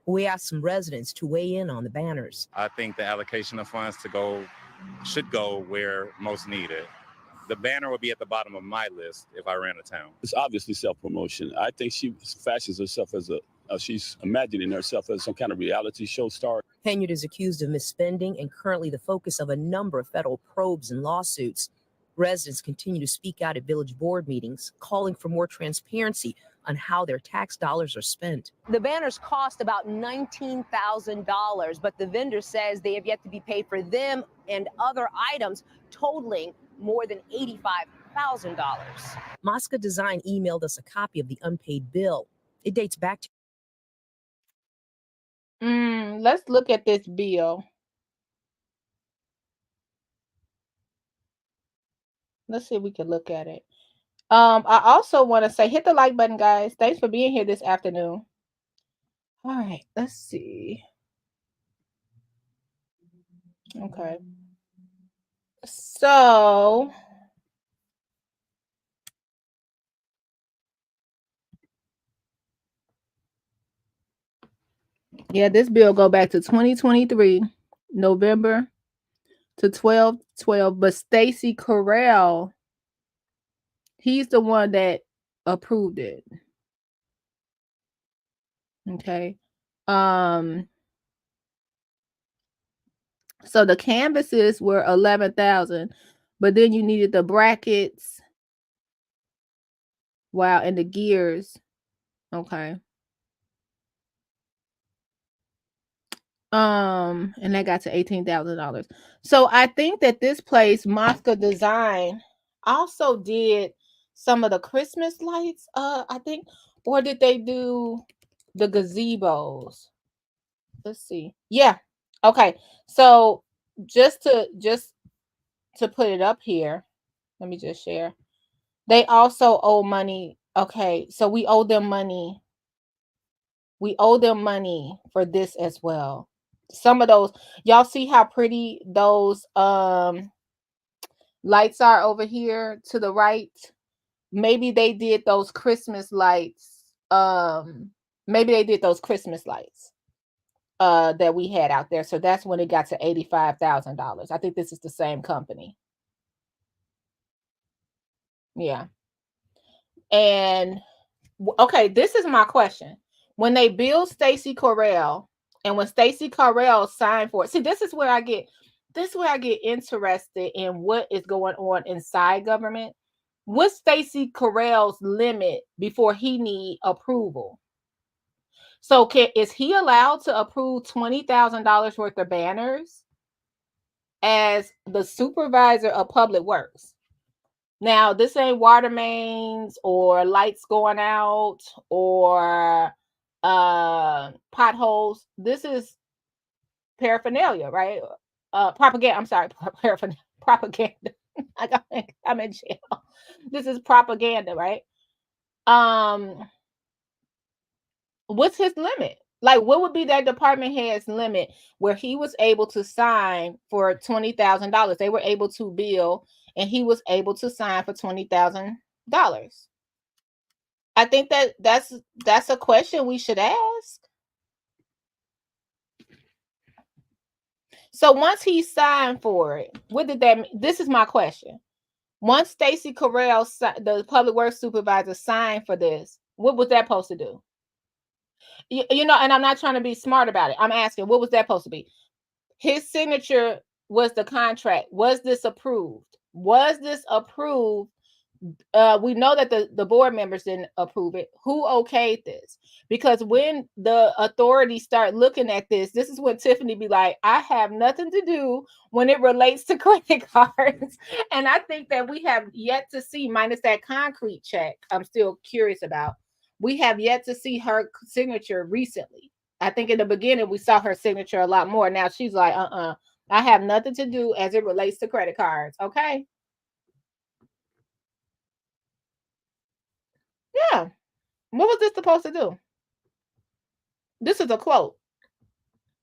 We asked some residents to weigh in on the banners. I think the allocation of funds should go where most needed. The banner would be at the bottom of my list if I ran a town. It's obviously self-promotion. I think she fashions herself as she's imagining herself as some kind of reality show star. Henyard is accused of misspending and currently the focus of a number of federal probes and lawsuits. Residents continue to speak out at village board meetings, calling for more transparency on how their tax dollars are spent. The banners cost about $19,000, but the vendor says they have yet to be paid for them and other items totaling more than $85,000. Mosca Design emailed us a copy of the unpaid bill. It dates back to... Let's look at this bill. Let's see if we can look at it. I also want to say, hit the like button, guys. Thanks for being here this afternoon. All right, let's see. Okay. So yeah, this bill go back to 2023, November to 12/12. But Stacey Carell, he's the one that approved it. Okay. So the canvases were 11,000, but then you needed the brackets. Wow, and the gears. Okay. And that got to $18,000. So I think that this place, Mosca Design, also did some of the Christmas lights, I think, or did they do the gazebos? Let's see. Yeah. Okay. So just to put it up here, let me just share. They also owe money. Okay, so we owe them money. We owe them money for this as well. Some of those, y'all see how pretty those lights are over here to the right. Maybe they did those Christmas lights. Maybe they did those Christmas lights that we had out there. So that's when it got to $85,000. I think this is the same company. Yeah. And okay, this is my question. When they billed Stacey Correll, and when Stacey Correll signed for it, see, this is where I get interested in what is going on inside government. What's Stacey Correll's limit before he need approval? So is he allowed to approve $20,000 worth of banners as the supervisor of public works? Now, this ain't water mains or lights going out or potholes. This is paraphernalia, right? Propaganda. I'm sorry, propaganda. I'm in jail. This is propaganda, right? What's his limit? Like, what would be that department head's limit where he was able to sign for $20,000? They were able to bill, and he was able to sign for $20,000. I think that's a question we should ask. So once he signed for it, what did that mean? This is my question. Once Stacey Correll, the public works supervisor, signed for this, what was that supposed to do? You know, and I'm not trying to be smart about it. I'm asking, what was that supposed to be? His signature was the contract. Was this approved? Was this approved? We know that the board members didn't approve it. Who okayed this? Because when the authorities start looking at this is when Tiffany be like, I have nothing to do when it relates to credit cards. And I think that we have yet to see, minus that concrete check, I'm still curious about. We have yet to see her signature recently. I think in the beginning we saw her signature a lot more. Now she's like, I have nothing to do as it relates to credit cards. Okay. Yeah. What was this supposed to do? This is a quote.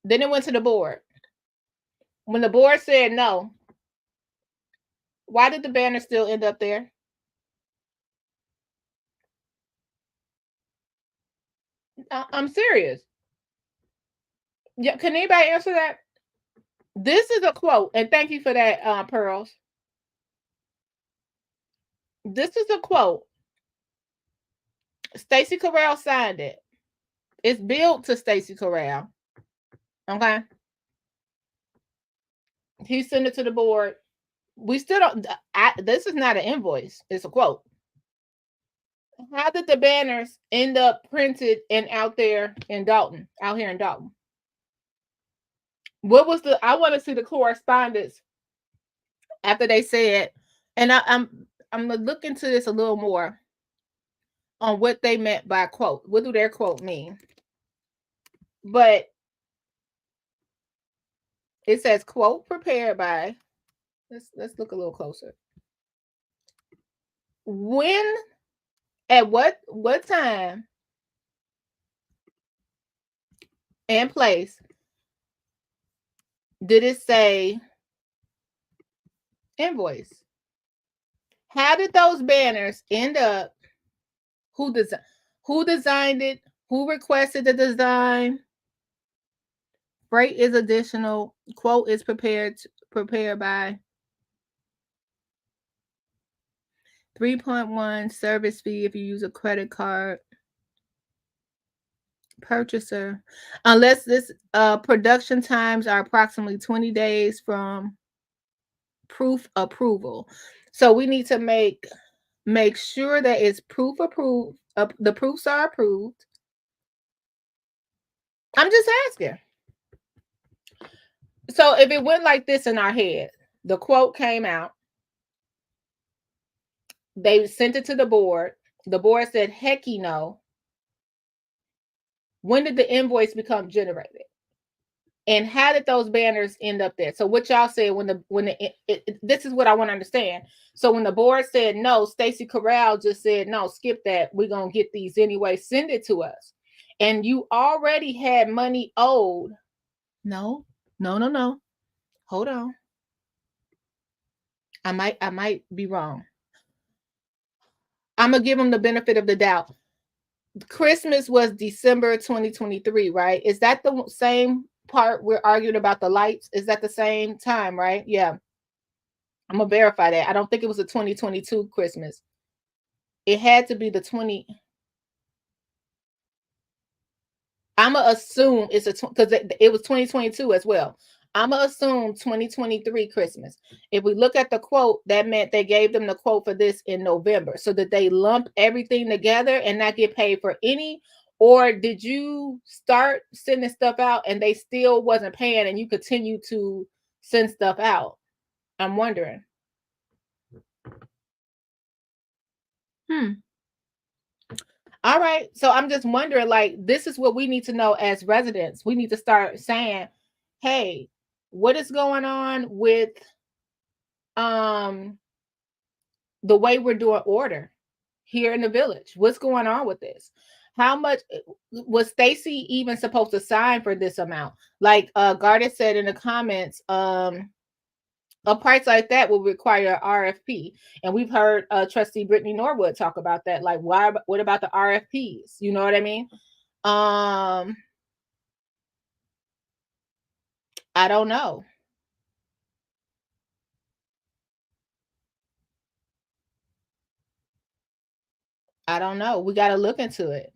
Then it went to the board. When the board said no, why did the banner still end up there? I'm serious. Yeah, can anybody answer that? This is a quote, and thank you for that, Pearls. This is a quote. Stacey Correll signed it. It's billed to Stacey Correll. Okay. He sent it to the board. We still don't. This is not an invoice. It's a quote. How did the banners end up printed and out there in Dalton, out here in Dalton? What was I want to see the correspondence after they said, and I'm gonna look into this a little more on what they meant by quote. What do their quote mean? But it says quote prepared by. Let's look a little closer. When, at what time and place did it say invoice? How did those banners end up? Who designed it? Who requested the design? Freight is additional. Quote is prepared by. 3.1 service fee if you use a credit card. Purchaser, unless this production times are approximately 20 days from proof approval. So we need to make sure that it's proof approved. The proofs are approved. I'm just asking. So if it went like this in our head, the quote came out. They sent it to the board. The board said, hecky no. When did the invoice become generated? And how did those banners end up there? So what y'all said this is what I want to understand. So when the board said no, Stacey Corral just said, no, skip that. We're going to get these anyway. Send it to us. And you already had money owed. No. Hold on. I might be wrong. I'm going to give them the benefit of the doubt. Christmas was December 2023, right? Is that the same part we're arguing about the lights? Is that the same time, right? Yeah. I'm going to verify that. I don't think it was a 2022 Christmas. It had to be the 20. I'm going to assume it's because it was 2022 as well. I'm going to assume 2023 Christmas. If we look at the quote, that meant they gave them the quote for this in November. So did they lump everything together and not get paid for any? Or did you start sending stuff out and they still wasn't paying and you continue to send stuff out? I'm wondering. All right. So I'm just wondering, like, this is what we need to know as residents. We need to start saying, hey, what is going on with the way we're doing order here in the village? What's going on with this? How much was Stacey even supposed to sign for this amount? Like Garda said in the comments, a price like that will require RFP. And we've heard Trustee Brittany Norwood talk about that. Like, what about the RFPs? You know what I mean? I don't know. I don't know. We got to look into it.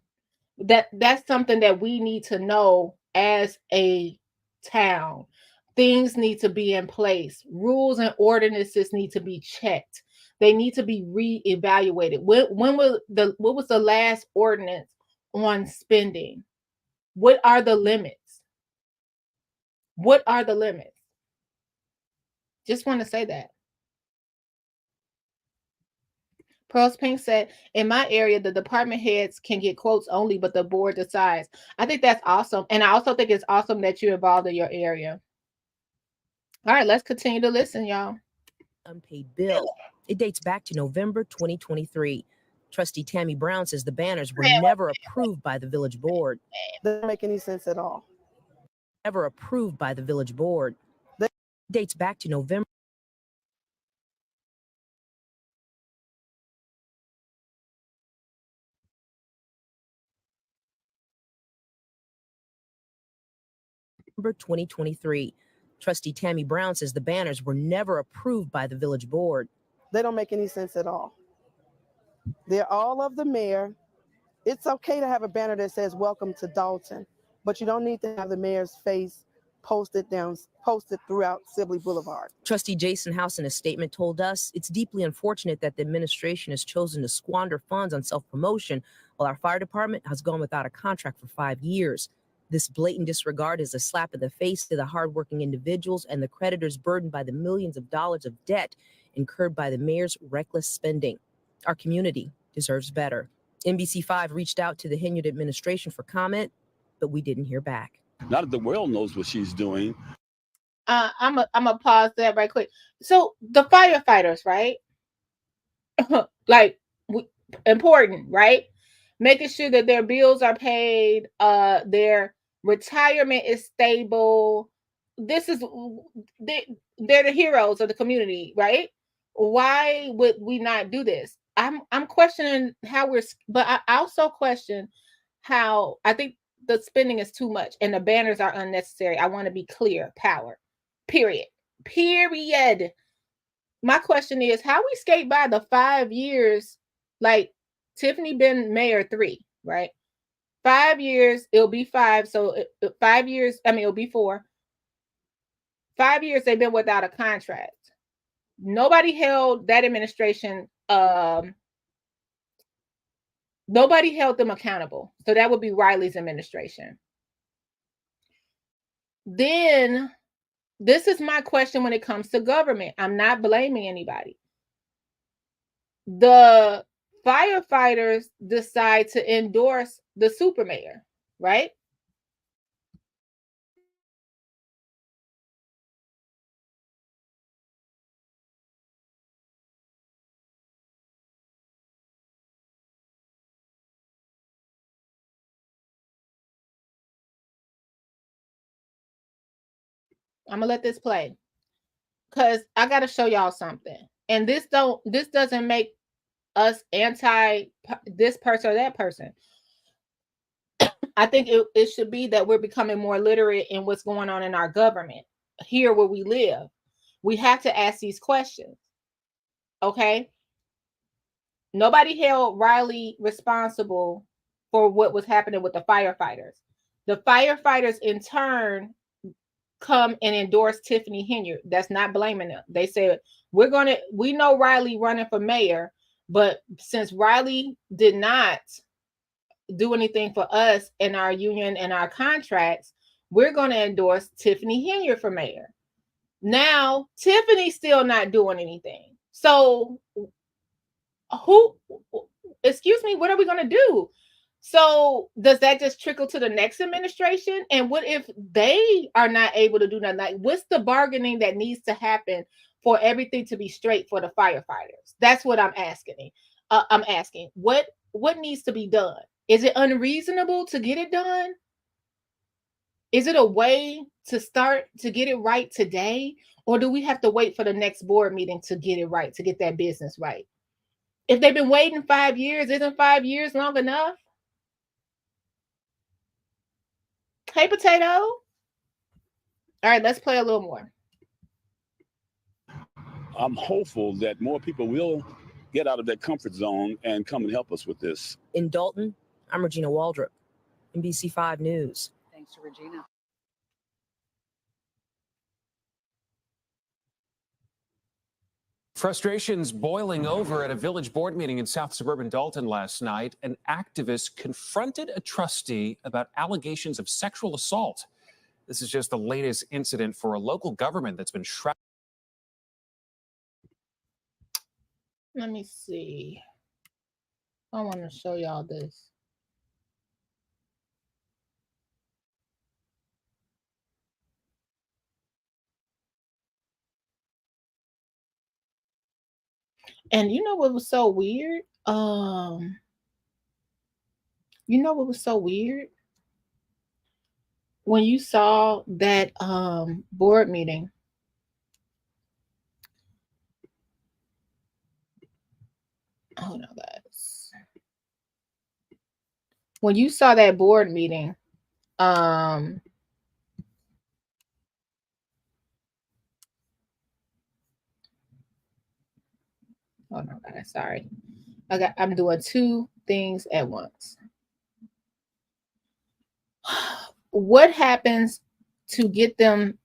That's something that we need to know as a town. Things need to be in place. Rules and ordinances need to be checked. They need to be reevaluated. What was the last ordinance on spending? What are the limits? What are the limits? Just want to say that. Pearls Pink said, in my area, the department heads can get quotes only, but the board decides. I think that's awesome. And I also think it's awesome that you're involved in your area. All right, let's continue to listen, y'all. Unpaid bill. It dates back to November 2023. Trustee Tammy Brown says the banners were never approved by the village board. Doesn't make any sense at all. Never approved by the village board. It dates back to November. 2023. Trustee Tammy Brown says the banners were never approved by the village board. They don't make any sense at all. They're all of the mayor. It's okay to have a banner that says welcome to Dalton, but you don't need to have the mayor's face posted throughout Sibley Boulevard. Trustee Jason House in a statement told us it's deeply unfortunate that the administration has chosen to squander funds on self-promotion while our fire department has gone without a contract for 5 years. This blatant disregard is a slap in the face to the hardworking individuals and the creditors burdened by the millions of dollars of debt incurred by the mayor's reckless spending. Our community deserves better. NBC5 reached out to the Henyard administration for comment, but we didn't hear back. Now that the world knows what she's doing. I'm gonna pause that right quick. So the firefighters, right? Important, right? Making sure that their bills are paid, their retirement is stable. They're the heroes of the community, right? Why would we not do this? I'm questioning how but I also question how I think the spending is too much and the banners are unnecessary. I want to be clear. Power. Period. My question is, how we skate by the 5 years, like Tiffany been mayor 3, right? 5 years, it'll be 5. So 5 years, it'll be 4. 5 years they've been without a contract. Nobody held that administration, nobody held them accountable. So that would be Riley's administration. Then this is my question when it comes to government. I'm not blaming anybody. the firefighters decide to endorse the super mayor, right? I'm gonna let this play because I gotta show y'all something. And this doesn't make us anti this person or that person. I think it should be that we're becoming more literate in what's going on in our government here where we live. We have to ask these questions. Okay. Nobody held Riley responsible for what was happening with the firefighters. The firefighters in turn come and endorse Tiffany Henyard. That's not blaming them. They said, we know Riley running for mayor, but since Riley did not do anything for us in our union and our contracts, we're going to endorse Tiffany Henyard for mayor. Now, Tiffany's still not doing anything. So excuse me, what are we going to do? So does that just trickle to the next administration? And what if they are not able to do nothing? Like, what's the bargaining that needs to happen for everything to be straight for the firefighters? That's what I'm asking. What needs to be done? Is it unreasonable to get it done? Is it a way to start to get it right today? Or do we have to wait for the next board meeting to get it right, to get that business right? If they've been waiting 5 years, isn't 5 years long enough? Hey, Potato. All right, let's play a little more. I'm hopeful that more people will get out of their comfort zone and come and help us with this. In Dalton, I'm Regina Waldrop, NBC5 News. Thanks to Regina. Frustrations boiling over at a village board meeting in South Suburban Dalton last night. An activist confronted a trustee about allegations of sexual assault. This is just the latest incident for a local government that's been shrouded. Let me see. I want to show y'all this. And you know what was so weird? You know what was so weird? When you saw that board meeting, hold on, guys. When you saw that board meeting, hold on, guys. Sorry, I'm doing two things at once. What happens to get them?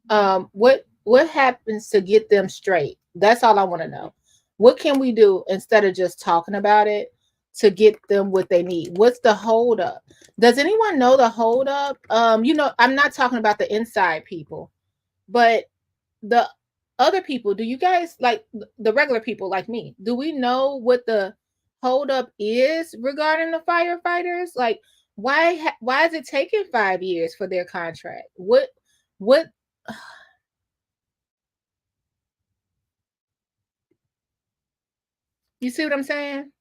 What happens to get them straight? That's all I want to know. What can we do instead of just talking about it to get them what they need? What's the holdup? Does anyone know the holdup? You know, I'm not talking about the inside people, but the other people. Do you guys, like the regular people like me, do we know what the holdup is regarding the firefighters? Like, why is it taking 5 years for their contract? What you see what I'm saying?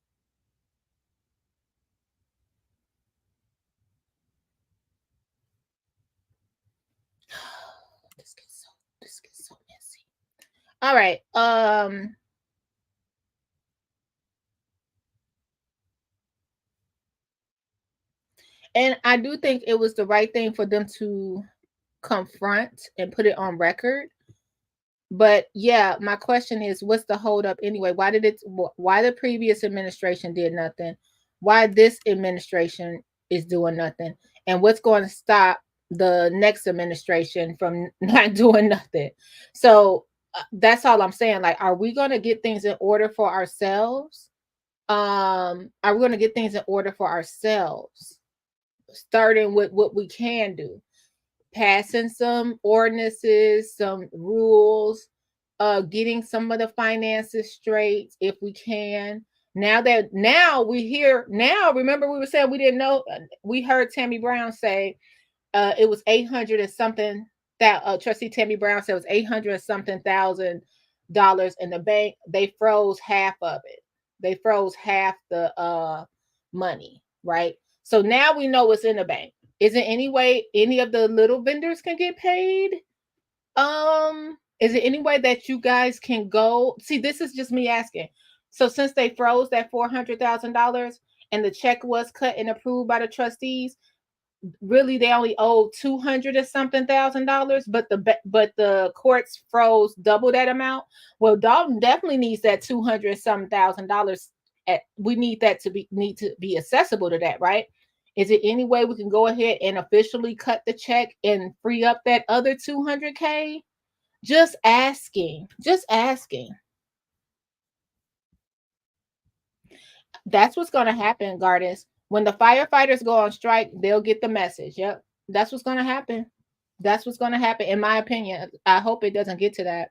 This gets so messy. All right. And I do think it was the right thing for them to confront and put it on record. But yeah, my question is, what's the holdup anyway? Why the previous administration did nothing? Why this administration is doing nothing? And what's going to stop the next administration from not doing nothing? So that's all I'm saying. Like, are we going to get things in order for ourselves? Are we going to get things in order for ourselves? Starting with what we can do. Passing some ordinances, some rules, getting some of the finances straight if we can. Now we hear, remember we were saying we didn't know, we heard Tammy Brown say it was 800 and something, that trustee Tammy Brown said it was 800 and something thousand dollars in the bank. They froze half of it. They froze half the money, right? So now we know what's in the bank. Is there any way any of the little vendors can get paid? Is there any way that you guys can go? See, this is just me asking. So since they froze that $400,000 and the check was cut and approved by the trustees, really they only owe $200 or something thousand, but the courts froze double that amount. Well, Dalton definitely needs that $200 something thousand. We need that to be accessible to that, right? Is it any way we can go ahead and officially cut the check and free up that other $200K? Just asking. That's what's going to happen, Gardens. When the firefighters go on strike, they'll get the message. Yep. That's what's going to happen. That's what's going to happen, in my opinion. I hope it doesn't get to that.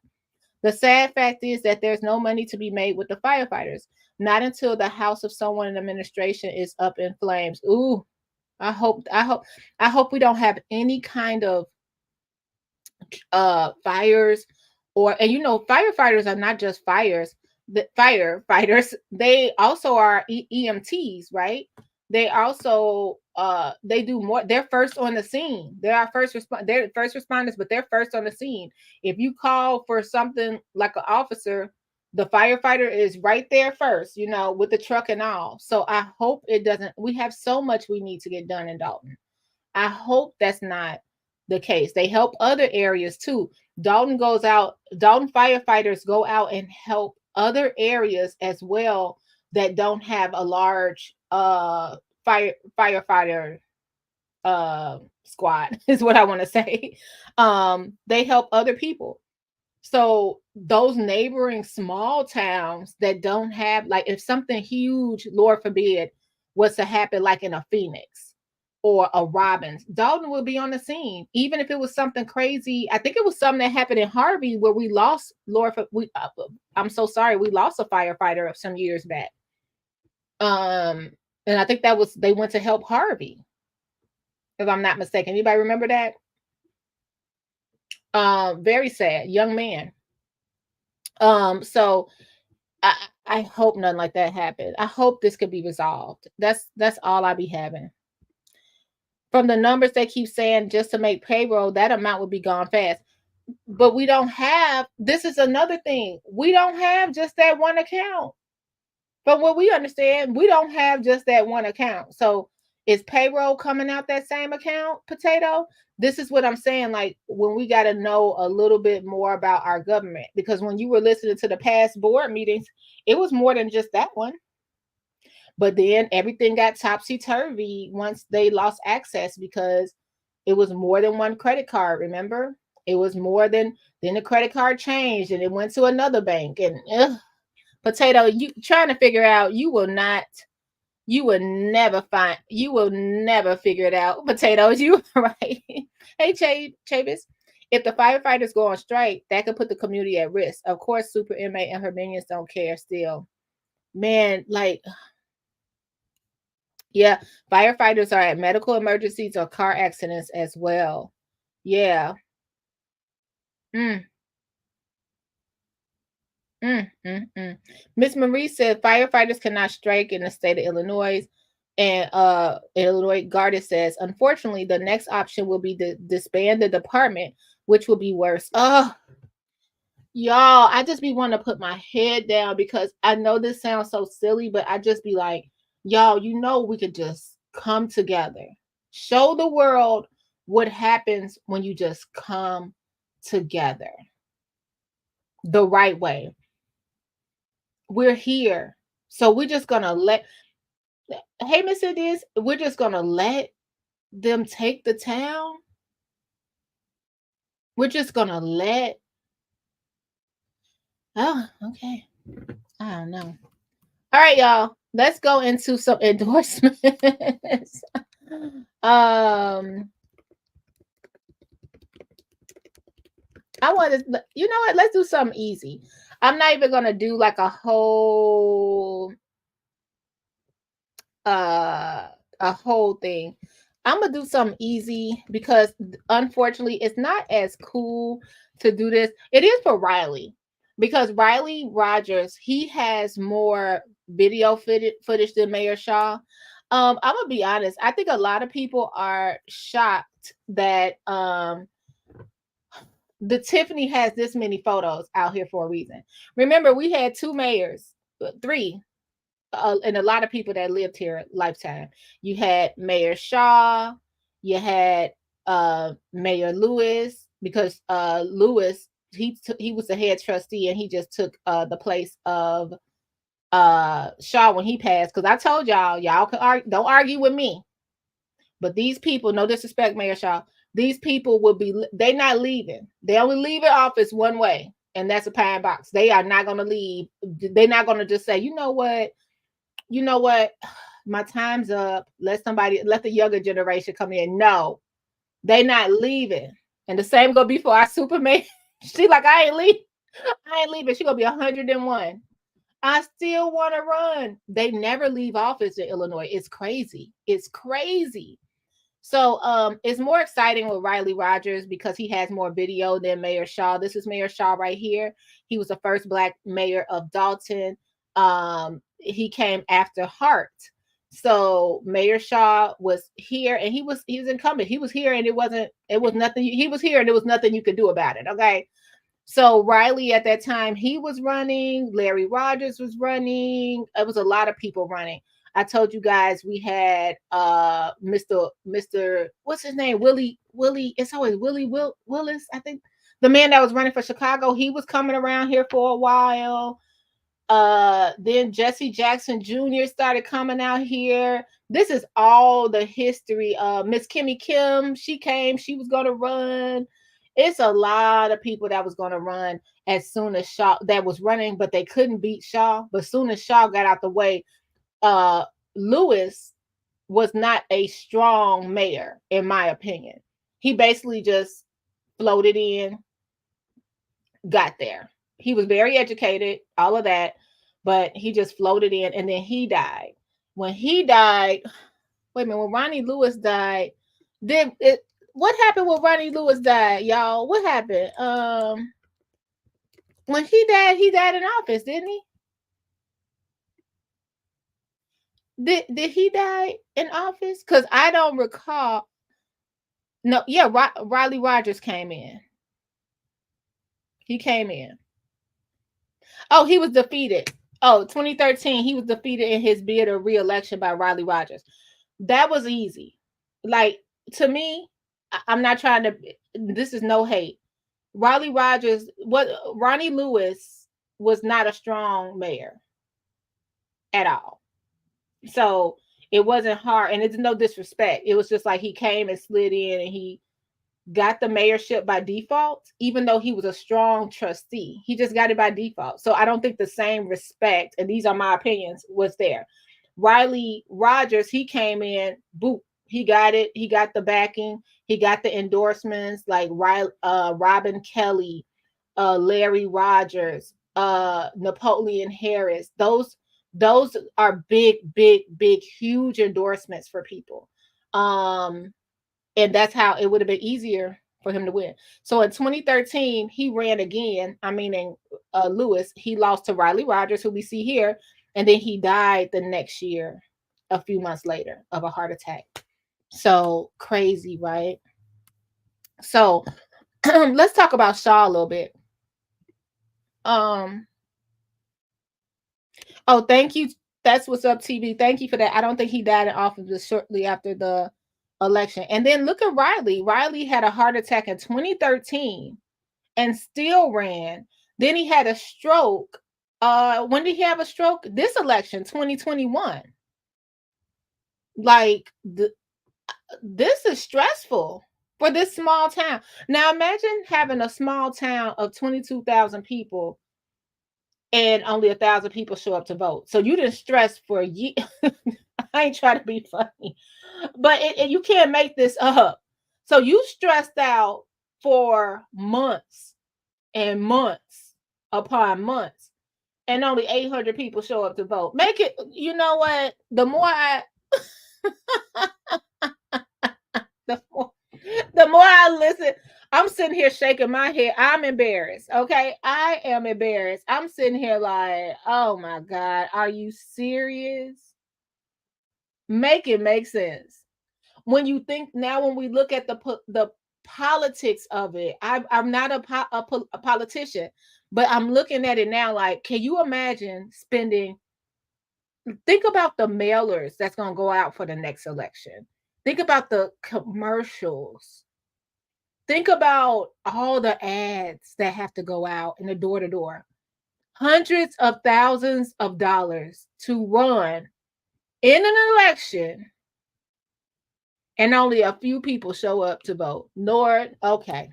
The sad fact is that there's no money to be made with the firefighters. Not until the house of someone in administration is up in flames. Ooh, I hope we don't have any kind of fires, and firefighters are not just fires. The firefighters, they also are EMTs, right? They also they do more. They're first on the scene. They're first responders, but they're first on the scene. If you call for something like an officer, the firefighter is right there first, with the truck and all. So I hope it doesn't. We have so much we need to get done in Dalton. I hope that's not the case. They help other areas too. Dalton firefighters go out and help other areas as well that don't have a large firefighter squad, is what I want to say. They help other people. So those neighboring small towns that don't have, like, if something huge, Lord forbid, was to happen, like in a Phoenix or a Robbins, Dalton will be on the scene. Even if it was something crazy. I think it was something that happened in Harvey where we lost, I'm so sorry, we lost a firefighter some years back. And I think they went to help Harvey, if I'm not mistaken. Anybody remember that? Very sad young man. So I hope nothing like that happened. I hope this could be resolved. That's all I be having. From the numbers they keep saying, just to make payroll, that amount would be gone fast. But we don't have, this is another thing. We don't have just that one account. From what we understand, we don't have just that one account. So is payroll coming out that same account, Potato? This is what I'm saying. Like, when we got to know a little bit more about our government, because when you were listening to the past board meetings, it was more than just that one. But then everything got topsy-turvy once they lost access, because it was more than one credit card, remember? It was more than, then the credit card changed and it went to another bank. And Potato, you trying to figure out, you will never figure it out. Potatoes, you right. Hey, Chavis, if the firefighters go on strike, that could put the community at risk. Of course, Super Inmate and her minions don't care still. Man, like, yeah, firefighters are at medical emergencies or car accidents as well. Yeah. Miss Marie said firefighters cannot strike in the state of Illinois. And Illinois Guardian says, unfortunately, the next option will be to disband the department, which will be worse. Oh, y'all, I just be wanting to put my head down, because I know this sounds so silly, but I just be like, y'all, we could just come together. Show the world what happens when you just come together the right way. We're here. So we're just going to hey, Miss Indies, we're just going to let them take the town. We're just going to okay. I don't know. All right, y'all. Let's go into some endorsements. I want to, you know what? Let's do something easy. I'm not even gonna do like a whole thing. I'm gonna do something easy because unfortunately it's not as cool to do this. It is for Riley because Riley Rogers, he has more video footage than Mayor Shaw. I'm gonna be honest. I think a lot of people are shocked that the Tiffany has this many photos out here for a reason. Remember, we had 2 mayors, 3, and a lot of people that lived here lifetime. You had Mayor Shaw, you had Mayor Lewis, because Lewis, he was the head trustee and he just took the place of Shaw when he passed. Because I told y'all can don't argue with me, but these people, no disrespect, Mayor Shaw, these people will be, they're not leaving. They only leave in office one way, and that's a pine box. They are not going to leave. They're not going to just say, you know what, my time's up. Let the younger generation come in. No, they not leaving. And the same gonna be for our Superman. She like, I ain't leaving. She gonna be 101. I still want to run. They never leave office in Illinois. It's crazy. It's crazy. So it's more exciting with Riley Rogers because he has more video than Mayor Shaw. This is Mayor Shaw right here. He was the first Black mayor of Dalton. He came after Hart. So Mayor Shaw was here and he was incumbent. He was here and it was nothing. He was here and there was nothing you could do about it. Okay. So Riley at that time, he was running. Larry Rogers was running. It was a lot of people running. I told you guys we had Mr. What's his name? Willie. It's always Willis. I think the man that was running for Chicago, he was coming around here for a while. Then Jesse Jackson Jr. started coming out here. This is all the history. Miss Kimmy Kim, she came, she was gonna run. It's a lot of people that was gonna run as soon as Shaw that was running, but they couldn't beat Shaw. But as soon as Shaw got out the way, Lewis was not a strong mayor, in my opinion. He basically just floated in, got there. He was very educated, all of that, but he just floated in, and then he died. When he died, wait a minute, when Ronnie Lewis died, what happened when Ronnie Lewis died, y'all? What happened? When he died in office, didn't he? Did he die in office? Because I don't recall. No, yeah, Riley Rogers came in. He came in. Oh, he was defeated. Oh, 2013, he was defeated in his bid of re-election by Riley Rogers. That was easy. Like, to me, I'm not trying to, this is no hate. Riley Rogers, Ronnie Lewis was not a strong mayor at all. So it wasn't hard, and it's no disrespect. It was just like he came and slid in and he got the mayorship by default, even though he was a strong trustee. He just got it by default. So I don't think the same respect, and these are my opinions, was there. Riley Rogers, he came in, boop, he got it. He got the backing. He got the endorsements like Robin Kelly, Larry Rogers, Napoleon Harris. Those are big, huge endorsements for people. And that's how it would have been easier for him to win. So in 2013, he ran again. I mean, Lewis, he lost to Riley Rogers, who we see here. And then he died the next year, a few months later, of a heart attack. So crazy, right? So let's talk about Shaw a little bit. Oh, thank you. That's what's up, TV. Thank you for that. I don't think he died in office shortly after the election. And then look at Riley. Riley had a heart attack in 2013 and still ran. Then he had a stroke. When did he have a stroke? This election, 2021. Like, this is stressful for this small town. Now imagine having a small town of 22,000 people and only 1,000 people show up to vote. So you didn't stress for years. I ain't trying to be funny, but you can't make this up. So you stressed out for months and months upon months, and only 800 people show up to vote. Make it, you know what? The more I the more I listen, I'm sitting here shaking my head. I'm embarrassed. Okay. I am embarrassed. I'm sitting here like, oh my God, are you serious? Make it make sense. When you think now, when we look at the politics of it, I'm not a politician, but I'm looking at it now like, can you imagine spending, think about the mailers that's going to go out for the next election. Think about the commercials. Think about all the ads that have to go out in the door to door. Hundreds of thousands of dollars to run in an election, and only a few people show up to vote. Lord, okay.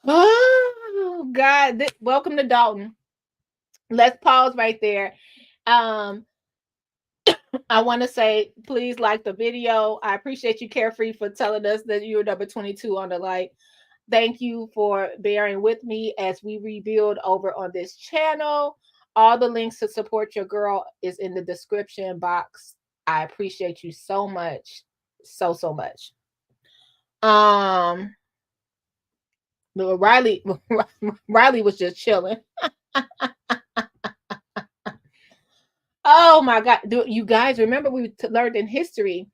Oh, God. Welcome to Dalton. Let's pause right there. I want to say, please like the video. I appreciate you, Carefree, for telling us that you're number 22 on the like. Thank you for bearing with me as we rebuild over on this channel. All the links to support your girl is in the description box. I appreciate you so much. So much. Riley was just chilling. Oh my God. Do you guys remember we learned in history,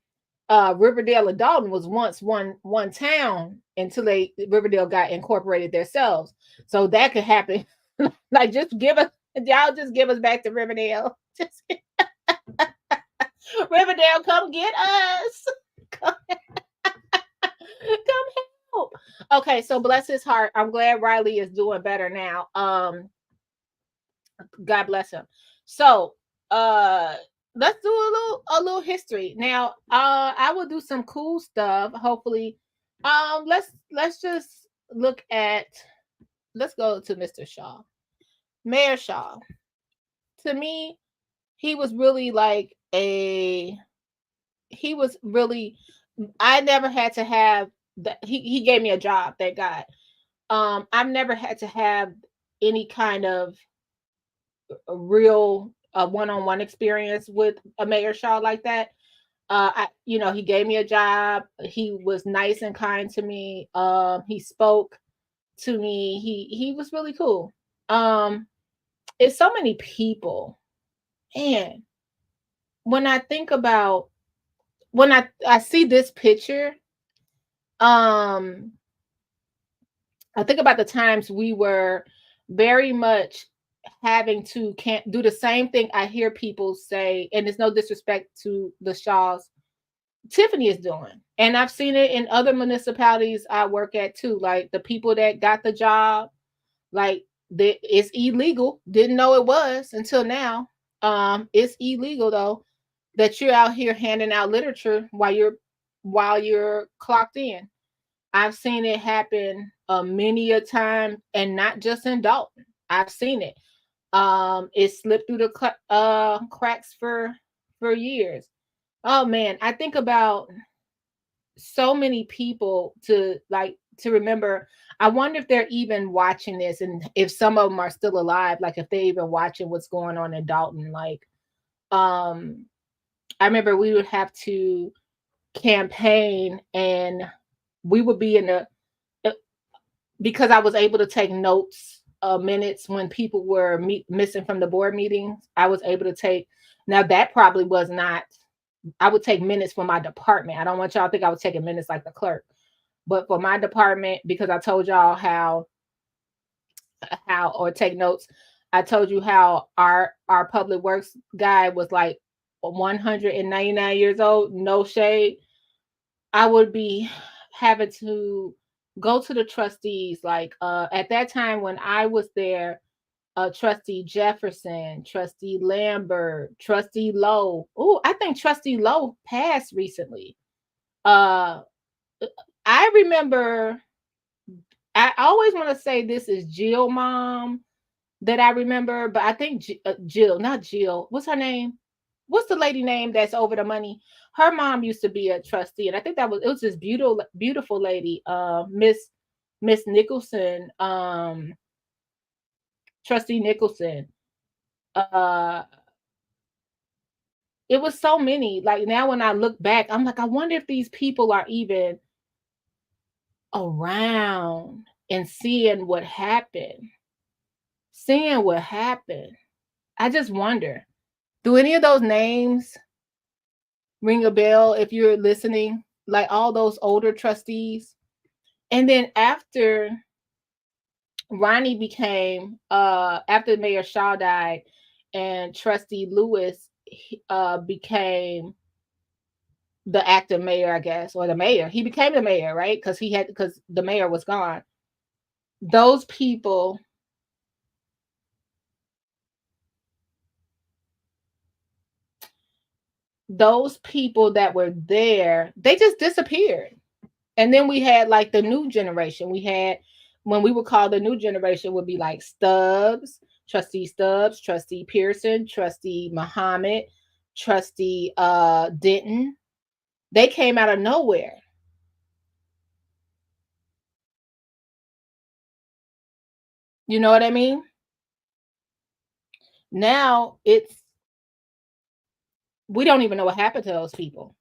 Riverdale and Dalton was once one town until Riverdale got incorporated themselves. So that could happen. Like, just give us back to Riverdale. Riverdale, come get us. Come help. Okay, so bless his heart. I'm glad Riley is doing better now. God bless him. So let's do a little history. Now, I will do some cool stuff, hopefully. Let's just look at, let's go to Mr. Shaw. Mayor Shaw. To me, he was really like I never had to have that. He gave me a job, thank God. I've never had to have any kind of a real one-on-one experience with a Mayor Shaw like that. He gave me a job. He was nice and kind to me. He spoke to me. He was really cool. It's so many people. And when I think about, when I see this picture, I think about the times we were very much having to can't do the same thing I hear people say, and it's no disrespect to the Shaws, Tiffany is doing. And I've seen it in other municipalities I work at too. Like the people that got the job, like it's illegal. Didn't know it was until now. It's illegal though, that you're out here handing out literature while you're clocked in. I've seen it happen many a time, and not just in Dalton. I've seen it. It slipped through the cracks for years. Oh man, I think about so many people to remember. I wonder if they're even watching this, and if some of them are still alive, like if they're even watching what's going on in Dalton. Like, I remember we would have to campaign, and we would be because I was able to take notes, minutes when people were missing from the board meetings. I was able to take, now that probably was not, I would take minutes for my department. I don't want y'all to think I was taking minutes like the clerk, but for my department, because I told y'all how or take notes. I told you how our public works guy was like 199 years old, no shade. I would be having to go to the trustees, like at that time when I was there, Trustee Jefferson, Trustee Lambert, Trustee Lowe. Oh, I think Trustee Lowe passed recently. I remember, I always want to say this is Jill mom that I remember, but I think Jill, not Jill. What's her name? What's the lady name that's over the money? Her mom used to be a trustee, and I think it was this beautiful lady, Miss Miss Nicholson, Trustee Nicholson. It was so many. Like now when I look back, I'm like, I wonder if these people are even around and seeing what happened. Seeing what happened. I just wonder. Do any of those names ring a bell if you're listening? Like all those older trustees. And then after Ronnie became after Mayor Shaw died and Trustee Lewis became the acting mayor, I guess, or the mayor. He became the mayor, right? Because the mayor was gone. Those people that were there, they just disappeared. And then we had like the new generation. We had, when we would call the new generation, would be like Stubbs, Trustee Pearson, Trustee Muhammad, Trustee Denton. They came out of nowhere. You know what I mean? Now we don't even know what happened to those people.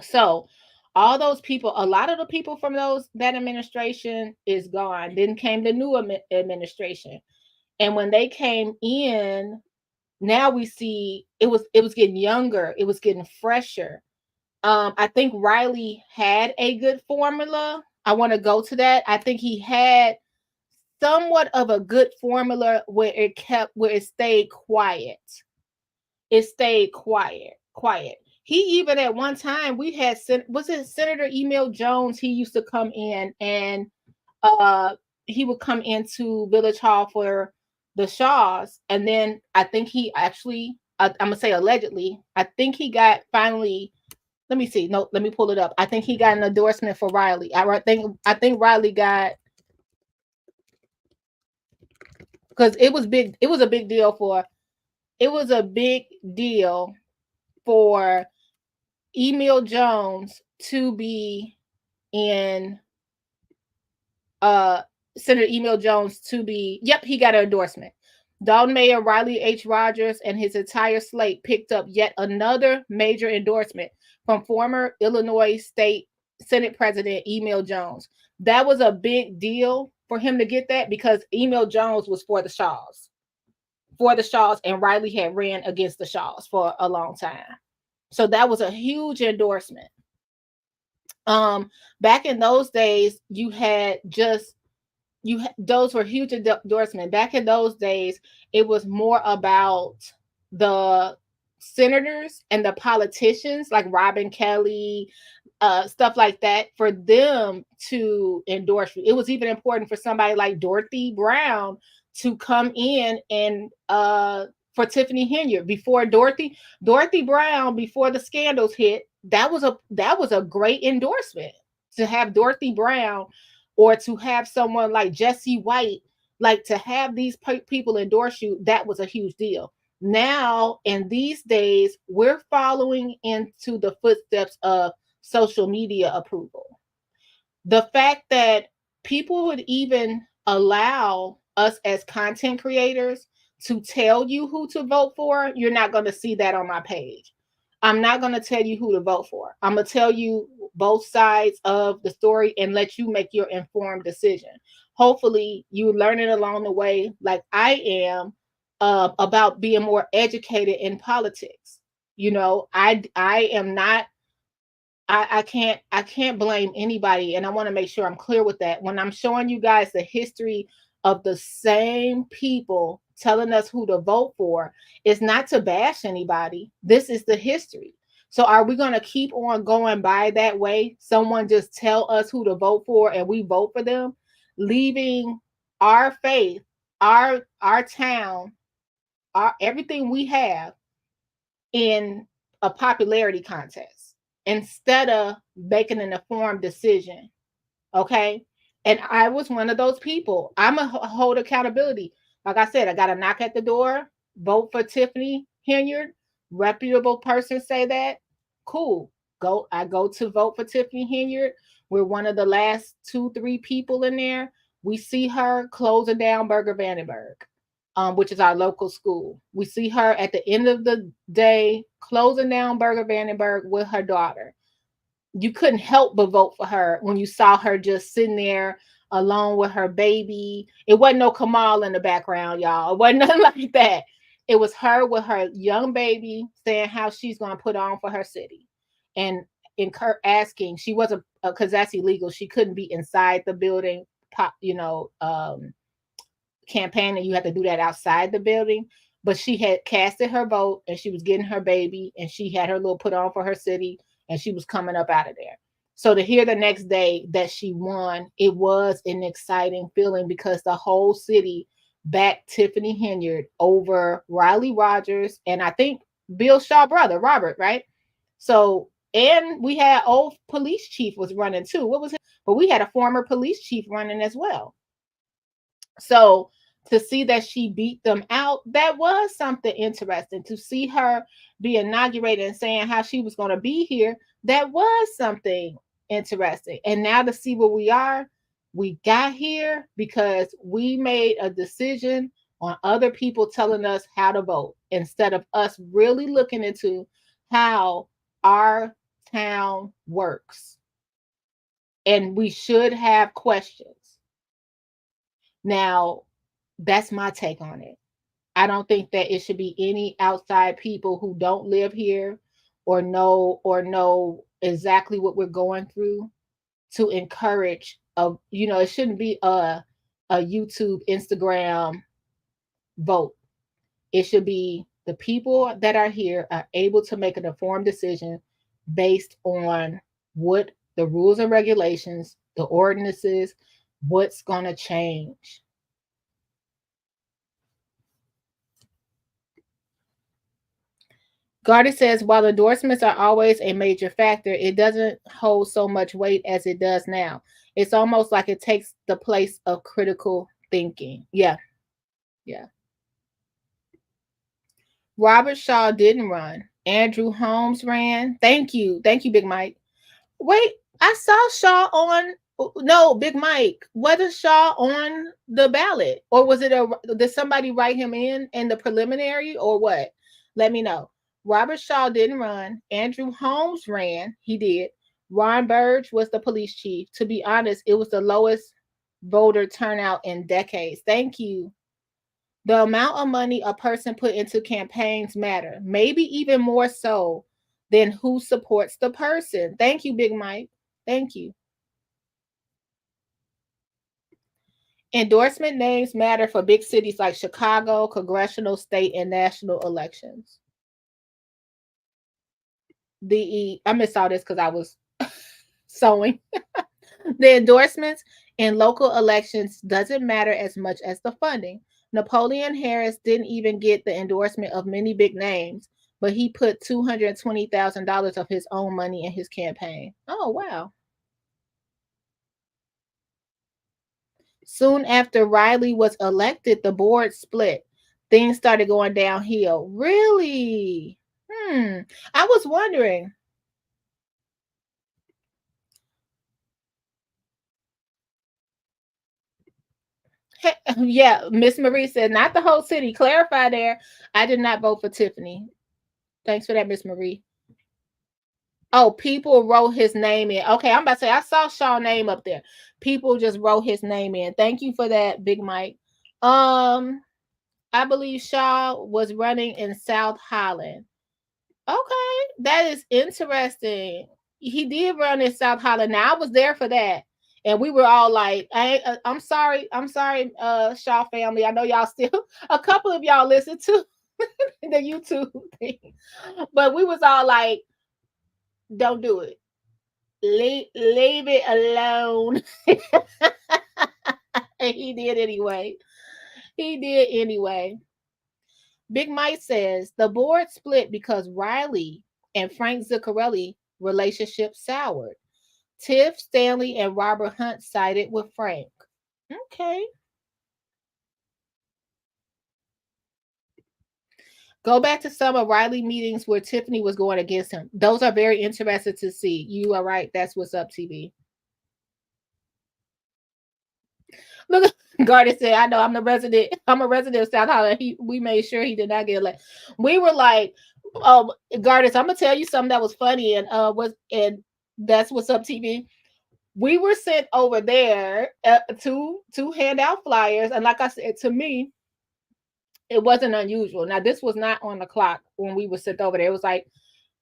So all those people, a lot of the people from that administration is gone. Then came the new administration. And when they came in, now we see it was getting younger, it was getting fresher. I think Riley had a good formula. I want to go to that. I think he had somewhat of a good formula where it stayed quiet. It stayed quiet. He even at one time, we had, was it Senator Emil Jones? He used to come in and he would come into Village Hall for the Shaws. And then I think he actually, I'm going to say allegedly, I think he got finally, let me see. No, let me pull it up. I think he got an endorsement for Riley. I think Riley got, because it was big. It was a big deal for Emil Jones to be in Senator Emil Jones to be, yep, he got an endorsement. Dalton Mayor Riley H. Rogers and his entire slate picked up yet another major endorsement from former Illinois State Senate President Emil Jones. That was a big deal for him to get that because Emil Jones was for the Shaws. And Riley had ran against the Shaws for a long time. So that was a huge endorsement. Back in those days, those were huge endorsements. Back in those days, it was more about the senators and the politicians like Robin Kelly, stuff like that, for them to endorse you. It was even important for somebody like Dorothy Brown to come in and for Tiffany Henyard. Before Dorothy Brown, before the scandals hit, that was a great endorsement to have Dorothy Brown, or to have someone like Jesse White, like to have these people endorse you. That was a huge deal. Now, in these days, we're following into the footsteps of social media approval. The fact that people would even allow us as content creators to tell you who to vote for, you're not going to see that on my page. I'm not going to tell you who to vote for. I'm going to tell you both sides of the story and let you make your informed decision. Hopefully, you learn it along the way, like I am, about being more educated in politics. You know, I am not. I can't blame anybody, and I want to make sure I'm clear with that. When I'm showing you guys the history of the same people telling us who to vote for, it's not to bash anybody. This is the history. So are we going to keep on going by that way? Someone just tell us who to vote for and we vote for them, leaving our faith, our town, everything we have in a popularity contest instead of making an informed decision. Okay. And I was one of those people. I'm a hold accountability. Like I said, I got to knock at the door, vote for Tiffany Henyard, reputable person say that. Cool. I go to vote for Tiffany Henyard. We're one of the last 2-3 people in there. We see her closing down Vandenberg, which is our local school. We see her at the end of the day closing down Vandenberg with her daughter. You couldn't help but vote for her when you saw her just sitting there alone with her baby. It wasn't no Kamal in the background, y'all. It wasn't nothing like that. It was her with her young baby saying how she's going to put on for her city. And asking, she wasn't, because that's illegal. She couldn't be inside the building, campaigning. You had to do that outside the building. But she had casted her vote and she was getting her baby and she had her little put on for her city and she was coming up out of there. So to hear the next day that she won, it was an exciting feeling because the whole city backed Tiffany Henyard over Riley Rogers and I think Bill Shaw brother, Robert, right? So, and we had old police chief was running too. What was it? But we had a former police chief running as well. So to see that she beat them out, that was something interesting. To see her be inaugurated and saying how she was going to be here, that was something interesting. And now to see where we got here because we made a decision on other people telling us how to vote instead of us really looking into how our town works. And we should have questions. Now, that's my take on it. I don't think that it should be any outside people who don't live here or know exactly what we're going through to encourage it shouldn't be a YouTube, Instagram vote. It should be the people that are here are able to make an informed decision based on what the rules and regulations, the ordinances, what's going to change. Gardy says, while endorsements are always a major factor, it doesn't hold so much weight as it does now. It's almost like it takes the place of critical thinking. Yeah. Robert Shaw didn't run. Andrew Holmes ran. Thank you, Big Mike. Wait, I saw Shaw on, Big Mike. Was Shaw on the ballot? Or was it did somebody write him in the preliminary or what? Let me know. Robert Shaw didn't run. Andrew Holmes ran. He did. Ron Burge was the police chief. To be honest, it was the lowest voter turnout in decades. Thank you. The amount of money a person put into campaigns matter, maybe even more so than who supports the person. Thank you, Big Mike. Thank you. Endorsement names matter for big cities like Chicago, congressional, state, and national elections. I missed all this because I was sewing. The endorsements in local elections doesn't matter as much as the funding. Napoleon Harris didn't even get the endorsement of many big names, but he put $220,000 of his own money in his campaign. Oh, wow. Soon after Riley was elected, the board split. Things started going downhill. Really? I was wondering. Yeah, Miss Marie said, not the whole city. Clarify there. I did not vote for Tiffany. Thanks for that, Miss Marie. Oh, people wrote his name in. Okay, I'm about to say, I saw Shaw's name up there. People just wrote his name in. Thank you for that, Big Mike. I believe Shaw was running in South Holland. Okay, that is interesting. He did run in South Holland. Now, I was there for that. And we were all like, I'm sorry, Shaw family. I know y'all still, a couple of y'all listen to the YouTube thing. But we was all like, don't do it. Leave it alone. And he did anyway. Big Mike says, the board split because Riley and Frank Zuccarelli relationship soured. Tiff, Stanley, and Robert Hunt sided with Frank. Okay. Go back to some of Riley meetings where Tiffany was going against him. Those are very interesting to see. You are right. That's what's up, TV. Look, Garden said, I know I'm a resident of South Holland. We made sure he did not get elected. We were like, Garden, I'm gonna tell you something that was funny, and that's What's Up TV. We were sent over there to hand out flyers, and like I said, to me, it wasn't unusual. Now, this was not on the clock when we were sent over there. It was like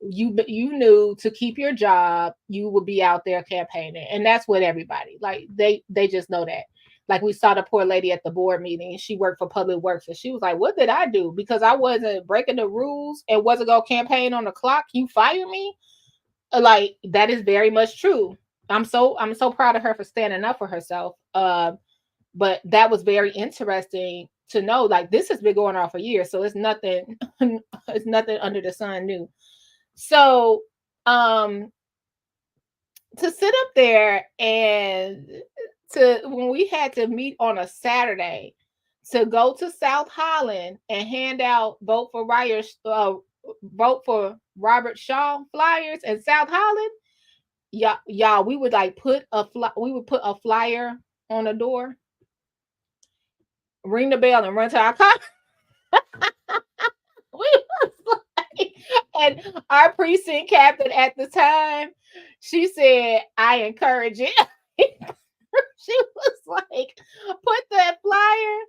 you knew to keep your job, you would be out there campaigning, and that's what everybody like. They just know that. Like we saw the poor lady at the board meeting. She worked for Public Works, and she was like, "What did I do? Because I wasn't breaking the rules and wasn't gonna campaign on the clock. You fired me." Like that is very much true. I'm so proud of her for standing up for herself. But that was very interesting to know. Like this has been going on for years, so it's nothing. It's nothing under the sun new. So, to sit up there and when we had to meet on a Saturday to go to South Holland and hand out vote for Robert Shaw flyers in South Holland. Y'all, we would like put a flyer on the door, ring the bell, and run to our car. And our precinct captain at the time, she said, "I encourage it." She was like, "Put that flyer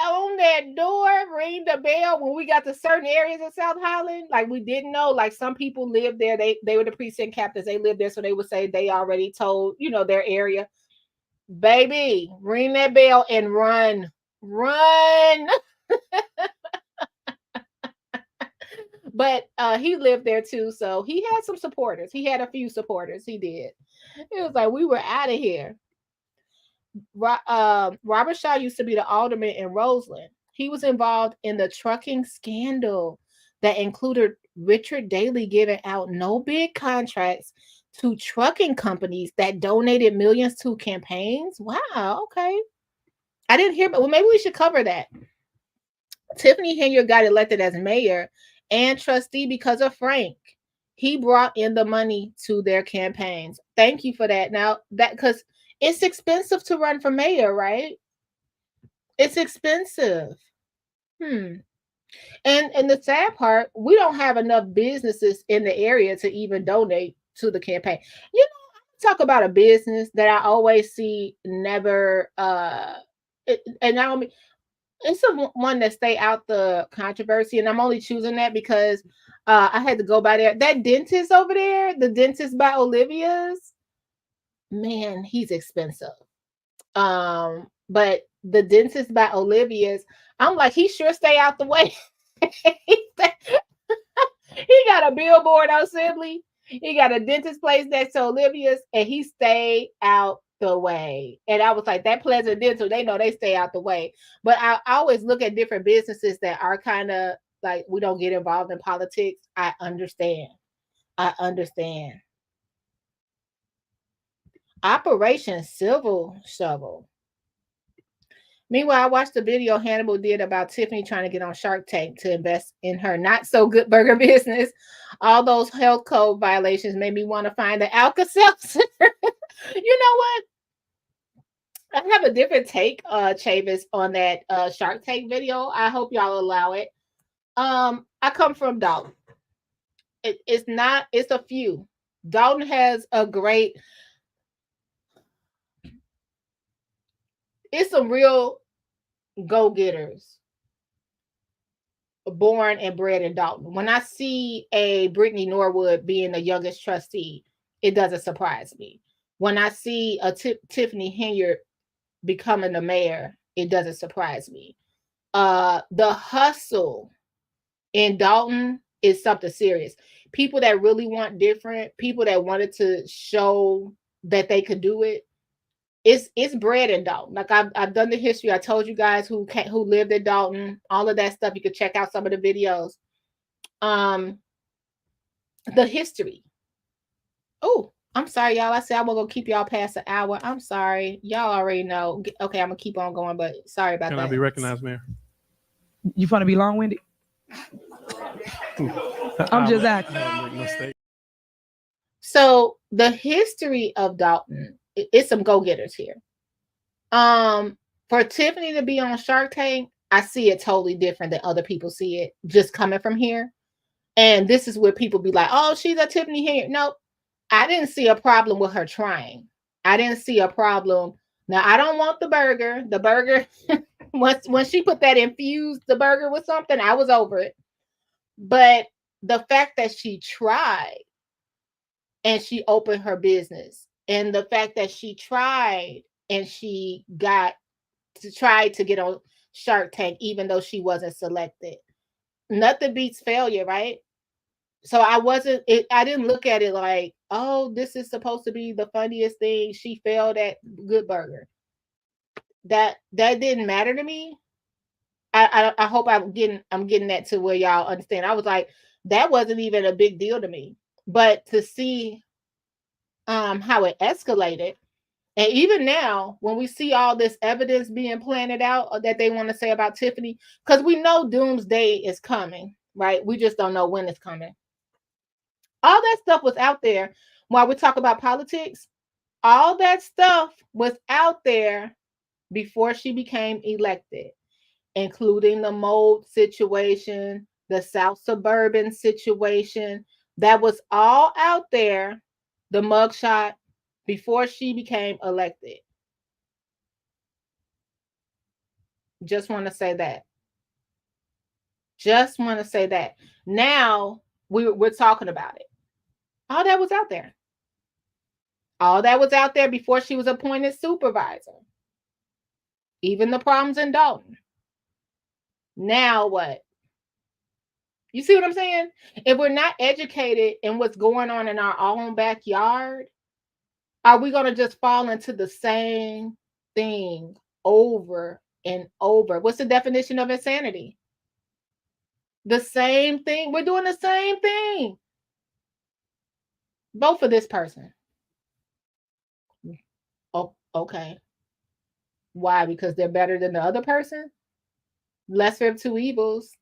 on that door, ring the bell." When we got to certain areas of South Holland, like we didn't know, like some people lived there. They were the precinct captains. They lived there, so they would say they already told, their area. Baby, ring that bell and run. But he lived there too, so he had some supporters. He had a few supporters. He did. It was like we were out of here. Robert Shaw used to be the alderman in Roseland. He was involved in the trucking scandal that included Richard Daley giving out no bid contracts to trucking companies that donated millions to campaigns. Wow, okay. I didn't hear, but maybe we should cover that. Tiffany Henry got elected as mayor and trustee because of Frank. He brought in the money to their campaigns. Thank you for that. Now, because it's expensive to run for mayor, right? It's expensive. And the sad part, we don't have enough businesses in the area to even donate to the campaign. Talk about a business that I always see never it's one that stay out the controversy, and I'm only choosing that because I had to go by there. That dentist over there, the dentist by Olivia's, man, he's expensive. But the dentist by Olivia's, I'm like, he sure stay out the way. He got a billboard on Sibley. He got a dentist place next to Olivia's, and he stayed out the way. And I was like, that Pleasant Dental, they know they stay out the way. But I always look at different businesses that are kind of like, we don't get involved in politics. I understand. Operation Civil Shovel. Meanwhile, I watched the video Hannibal did about Tiffany trying to get on Shark Tank to invest in her not so good burger business. All those health code violations made me want to find the Alka-Seltzer. You know what? I have a different take, Chavis, on that Shark Tank video. I hope y'all allow it. I come from Dalton. It's a few. Dalton has a great, it's some real go-getters born and bred in Dalton. When I see a Brittany Norwood being the youngest trustee, it doesn't surprise me. When I see a Tiffany Henry becoming the mayor, it doesn't surprise me. The hustle in Dalton is something serious. People that really want different, people that wanted to show that they could do it, it's bred in Dalton. Like I've done the history. I told you guys who lived in Dalton, all of that stuff. You could check out some of the videos. The history. Oh, I'm sorry, y'all. I said I wasn't gonna keep y'all past an hour. I'm sorry. Y'all already know. Okay, I'm gonna keep on going, but sorry about that. Can I be recognized, Mayor? You want to be long-winded? I'm just asking. So the history of Dalton, it's some go-getters here. For Tiffany to be on Shark Tank, I see it totally different than other people see it, just coming from here. And this is where people be like, oh, she's a Tiffany here. No, I didn't see a problem with her trying. I didn't see a problem. Now, I don't want the burger. The burger, when she put that infused the burger with something, I was over it. But the fact that she tried and she opened her business, and the fact that she tried and she got to try to get on Shark Tank, even though she wasn't selected. Nothing beats failure, right? So I didn't look at it like, oh, this is supposed to be the funniest thing. She failed at Good Burger. That didn't matter to me. I hope I'm getting that to where y'all understand. I was like, that wasn't even a big deal to me. But to see how it escalated, and even now, when we see all this evidence being planted out that they want to say about Tiffany, because we know doomsday is coming, right? We just don't know when it's coming. All that stuff was out there while we talk about politics. All that stuff was out there before she became elected, including the mold situation, the South Suburban situation. That was all out there, the mugshot, before she became elected. Just want to say that. Just want to say that. Now we're talking about it. All that was out there. All that was out there before she was appointed supervisor. Even the problems in Dalton. Now what? You see what I'm saying? If we're not educated in what's going on in our own backyard, are we going to just fall into the same thing over and over? What's the definition of insanity? The same thing. We're doing the same thing. Vote for this person. Oh, okay. Why? Because they're better than the other person? Lesser of two evils.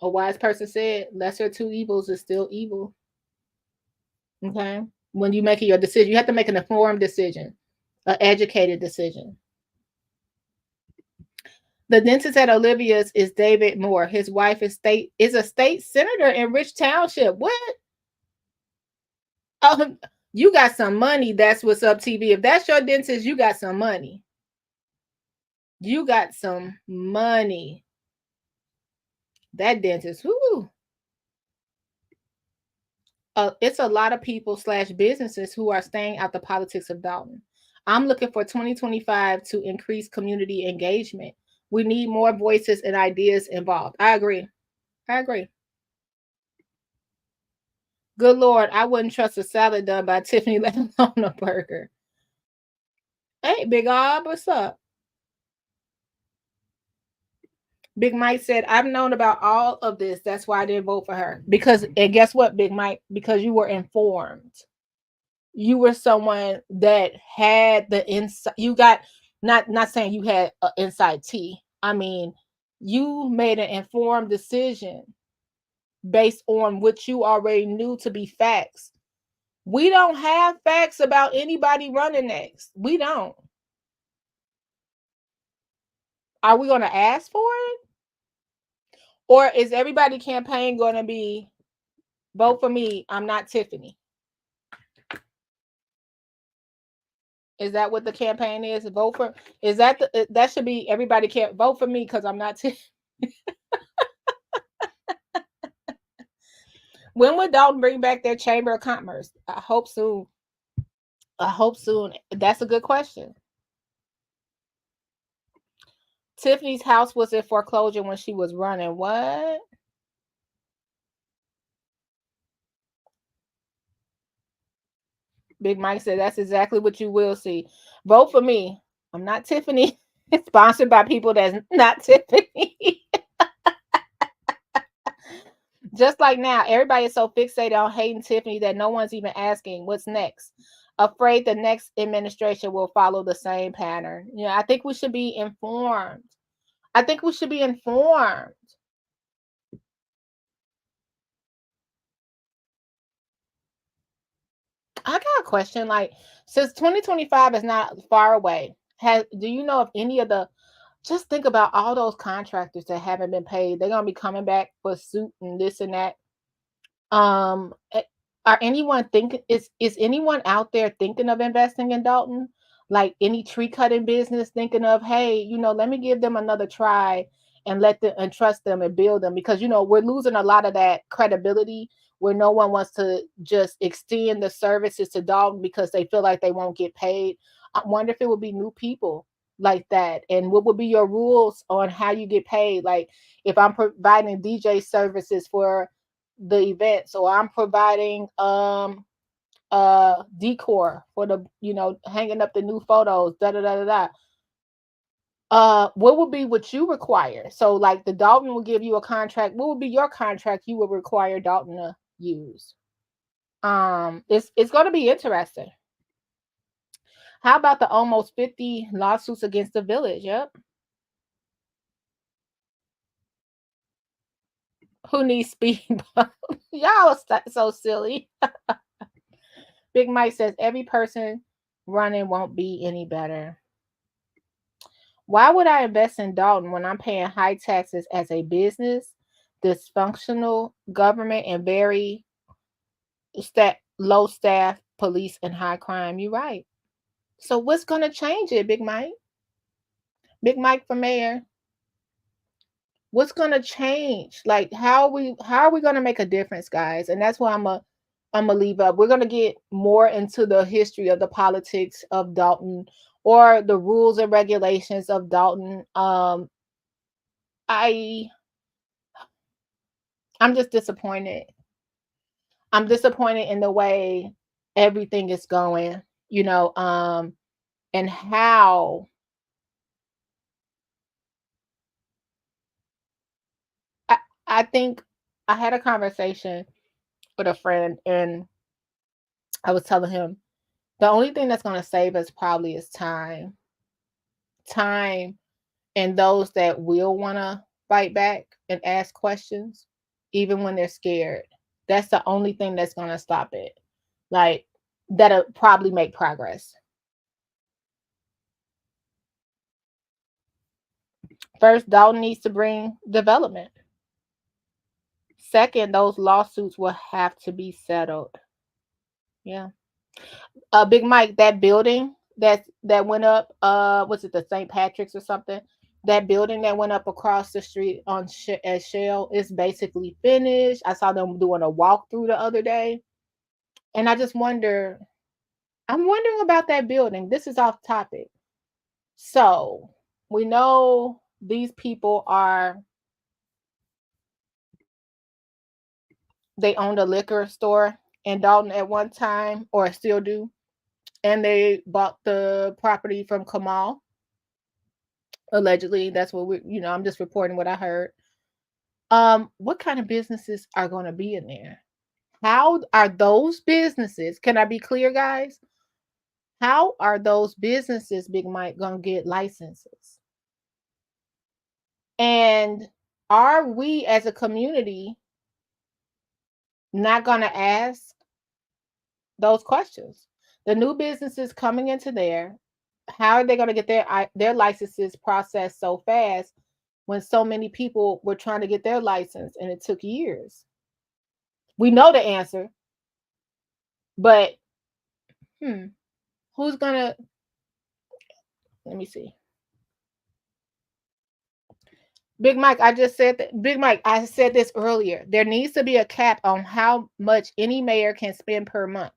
A wise person said, lesser of two evils is still evil. Okay? When you're making your decision, you have to make an informed decision, an educated decision. The dentist at Olivia's is David Moore. His wife is a state senator in Rich Township. What? You got some money. That's what's up, TV. If that's your dentist, you got some money. You got some money. That dentist, whoo. It's a lot of people / businesses who are staying out the politics of Dalton. I'm looking for 2025 to increase community engagement. We need more voices and ideas involved. I agree. Good Lord, I wouldn't trust a salad done by Tiffany, let alone a burger. Hey, Big Ob, what's up? Big Mike said, I've known about all of this. That's why I didn't vote for her. And guess what, Big Mike? Because you were informed. You were someone that had the insight. You got, not saying you had an inside tea. I mean, you made an informed decision based on what you already knew to be facts. We don't have facts about anybody running next. We don't. Are we going to ask for it? Or is everybody campaign going to be, vote for me, I'm not Tiffany? Is that what the campaign is? Vote for, is that that should be everybody can't vote for me because I'm not Tiffany. When would Dalton bring back their Chamber of Commerce? I hope soon. That's a good question. Tiffany's house was in foreclosure when she was running. What? Big Mike said that's exactly what you will see. Vote for me. I'm not Tiffany. It's sponsored by people that's not Tiffany. Just like now, everybody is so fixated on hating Tiffany that no one's even asking what's next. Afraid the next administration will follow the same pattern. Yeah, I think we should be informed. I got a question. Like, since 2025 is not far away, do you know if any of the, just think about all those contractors that haven't been paid. They're gonna be coming back for suit and this and that. Are anyone thinking, is anyone out there thinking of investing in Dalton? Like any tree cutting business thinking of, hey, let me give them another try and let them and trust them and build them, because we're losing a lot of that credibility where no one wants to just extend the services to Dalton because they feel like they won't get paid. I wonder if it would be new people like that, and what would be your rules on how you get paid? Like, if I'm providing DJ services for the event, so I'm providing decor for the hanging up the new photos, da da da da da. What would be what you require? So like the Dalton will give you a contract. What would be your contract you would require Dalton to use? It's going to be interesting. How about the almost 50 lawsuits against the village? Yep. Who needs speed bump? Y'all are so silly. Big Mike says every person running won't be any better. Why would I invest in Dalton when I'm paying high taxes as a business, dysfunctional government, and very low staff, police, and high crime? You're right. So what's going to change it, Big Mike? Big Mike for mayor. What's going to change? Like, how are we going to make a difference, guys? And that's why I'm gonna leave up. We're gonna get more into the history of the politics of Dalton or the rules and regulations of Dalton. I'm just disappointed. I'm disappointed in the way everything is going, and how I think I had a conversation with a friend, and I was telling him the only thing that's going to save us probably is time. And those that will want to fight back and ask questions, even when they're scared. That's the only thing that's going to stop it. Like, that'll probably make progress. First, Dalton needs to bring development. Second, those lawsuits will have to be settled. Yeah. Big Mike, that building that went up, was it the St. Patrick's or something? That building that went up across the street at Shell is basically finished. I saw them doing a walkthrough the other day, and I just wonder. I'm wondering about that building. This is off topic. So we know these people they owned a liquor store in Dalton at one time, or still do, and they bought the property from Kamal. Allegedly, that's what I'm just reporting what I heard. What kind of businesses are going to be in there? How are those businesses? Can I be clear, guys? How are those businesses, Big Mike, going to get licenses? And are we as a community not going to ask those questions? The new businesses coming into there, how are they going to get their licenses processed so fast when so many people were trying to get their license and it took years? We know the answer, but who's going to, let me see. Big Mike, I said this earlier. There needs to be a cap on how much any mayor can spend per month.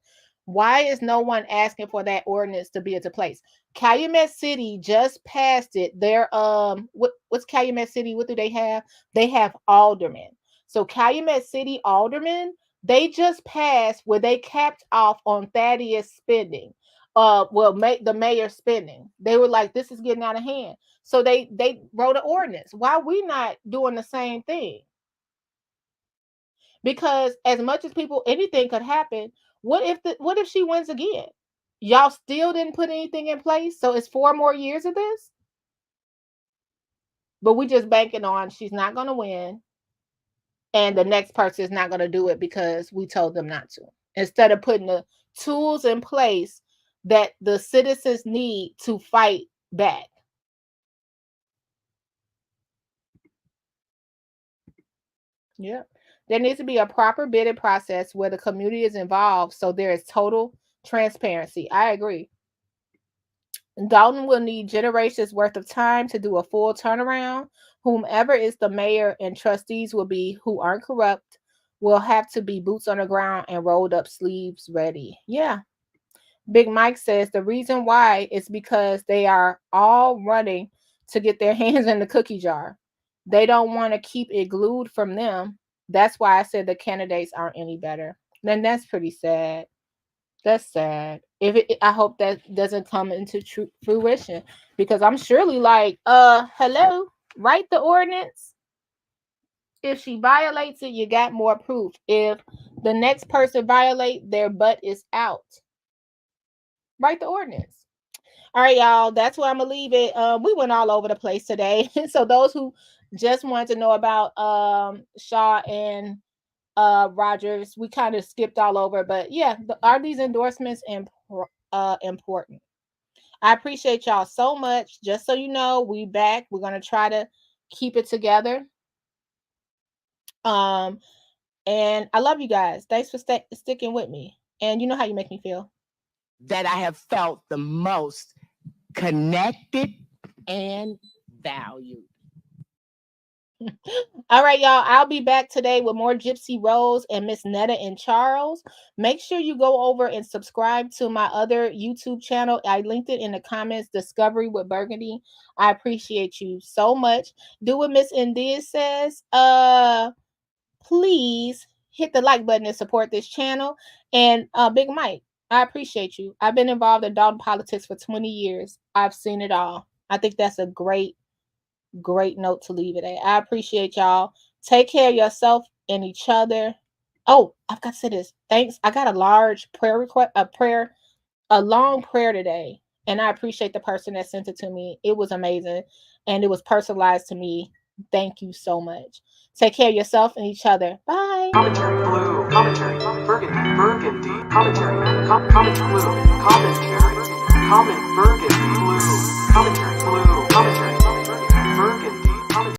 Why is no one asking for that ordinance to be into place? Calumet City just passed it. They're what's Calumet City? What do they have? They have aldermen. So Calumet City aldermen, they just passed where they capped off on Thaddeus spending. Make the mayor spending. They were like, this is getting out of hand. So they wrote an ordinance. Why are we not doing the same thing? Because as much as anything could happen. What if she wins again? Y'all still didn't put anything in place, so it's 4 more years of this. But we just banking on she's not going to win, and the next person is not going to do it because we told them not to. Instead of putting the tools in place that the citizens need to fight back. Yeah. There needs to be a proper bidding process where the community is involved so there is total transparency. I agree. Dalton will need generations worth of time to do a full turnaround. Whomever is the mayor and trustees will be who aren't corrupt will have to be boots on the ground and rolled up sleeves ready. Yeah. Big Mike says the reason why is because they are all running to get their hands in the cookie jar. They don't want to keep it glued from them. That's why I said the candidates aren't any better. Then that's pretty sad. That's sad. I hope that doesn't come into fruition, because I'm surely like, hello, write the ordinance. If she violates it, you got more proof. If the next person violate, their butt is out. Write the ordinance. All right, y'all. That's where I'm gonna leave it. We went all over the place today. So those who just wanted to know about Shaw and Rogers, we kind of skipped all over, but yeah, are these endorsements important? I appreciate y'all so much. Just so you know, we back. We're gonna try to keep it together. And I love you guys. Thanks for sticking with me. And you know how you make me feel. That I have felt the most connected and valued. All right, y'all. I'll be back today with more Gypsy Rose and Miss Netta and Charles. Make sure you go over and subscribe to my other YouTube channel. I linked it in the comments, Discovery with Burgundy. I appreciate you so much. Do what Miss India says. Please hit the like button and support this channel. And Big Mike, I appreciate you. I've been involved in Dalton politics for 20 years. I've seen it all. I think that's a great note to leave it at. I appreciate y'all. Take care of yourself and each other. Oh, I've got to say this. Thanks. I got a large prayer request, a long prayer today. And I appreciate the person that sent it to me. It was amazing. And it was personalized to me. Thank you so much. Take care of yourself and each other. Bye. Commentary blue, commentary, burgundy, commentary, comment blue, commentary, comment burgundy blue, commentary blue, commentary.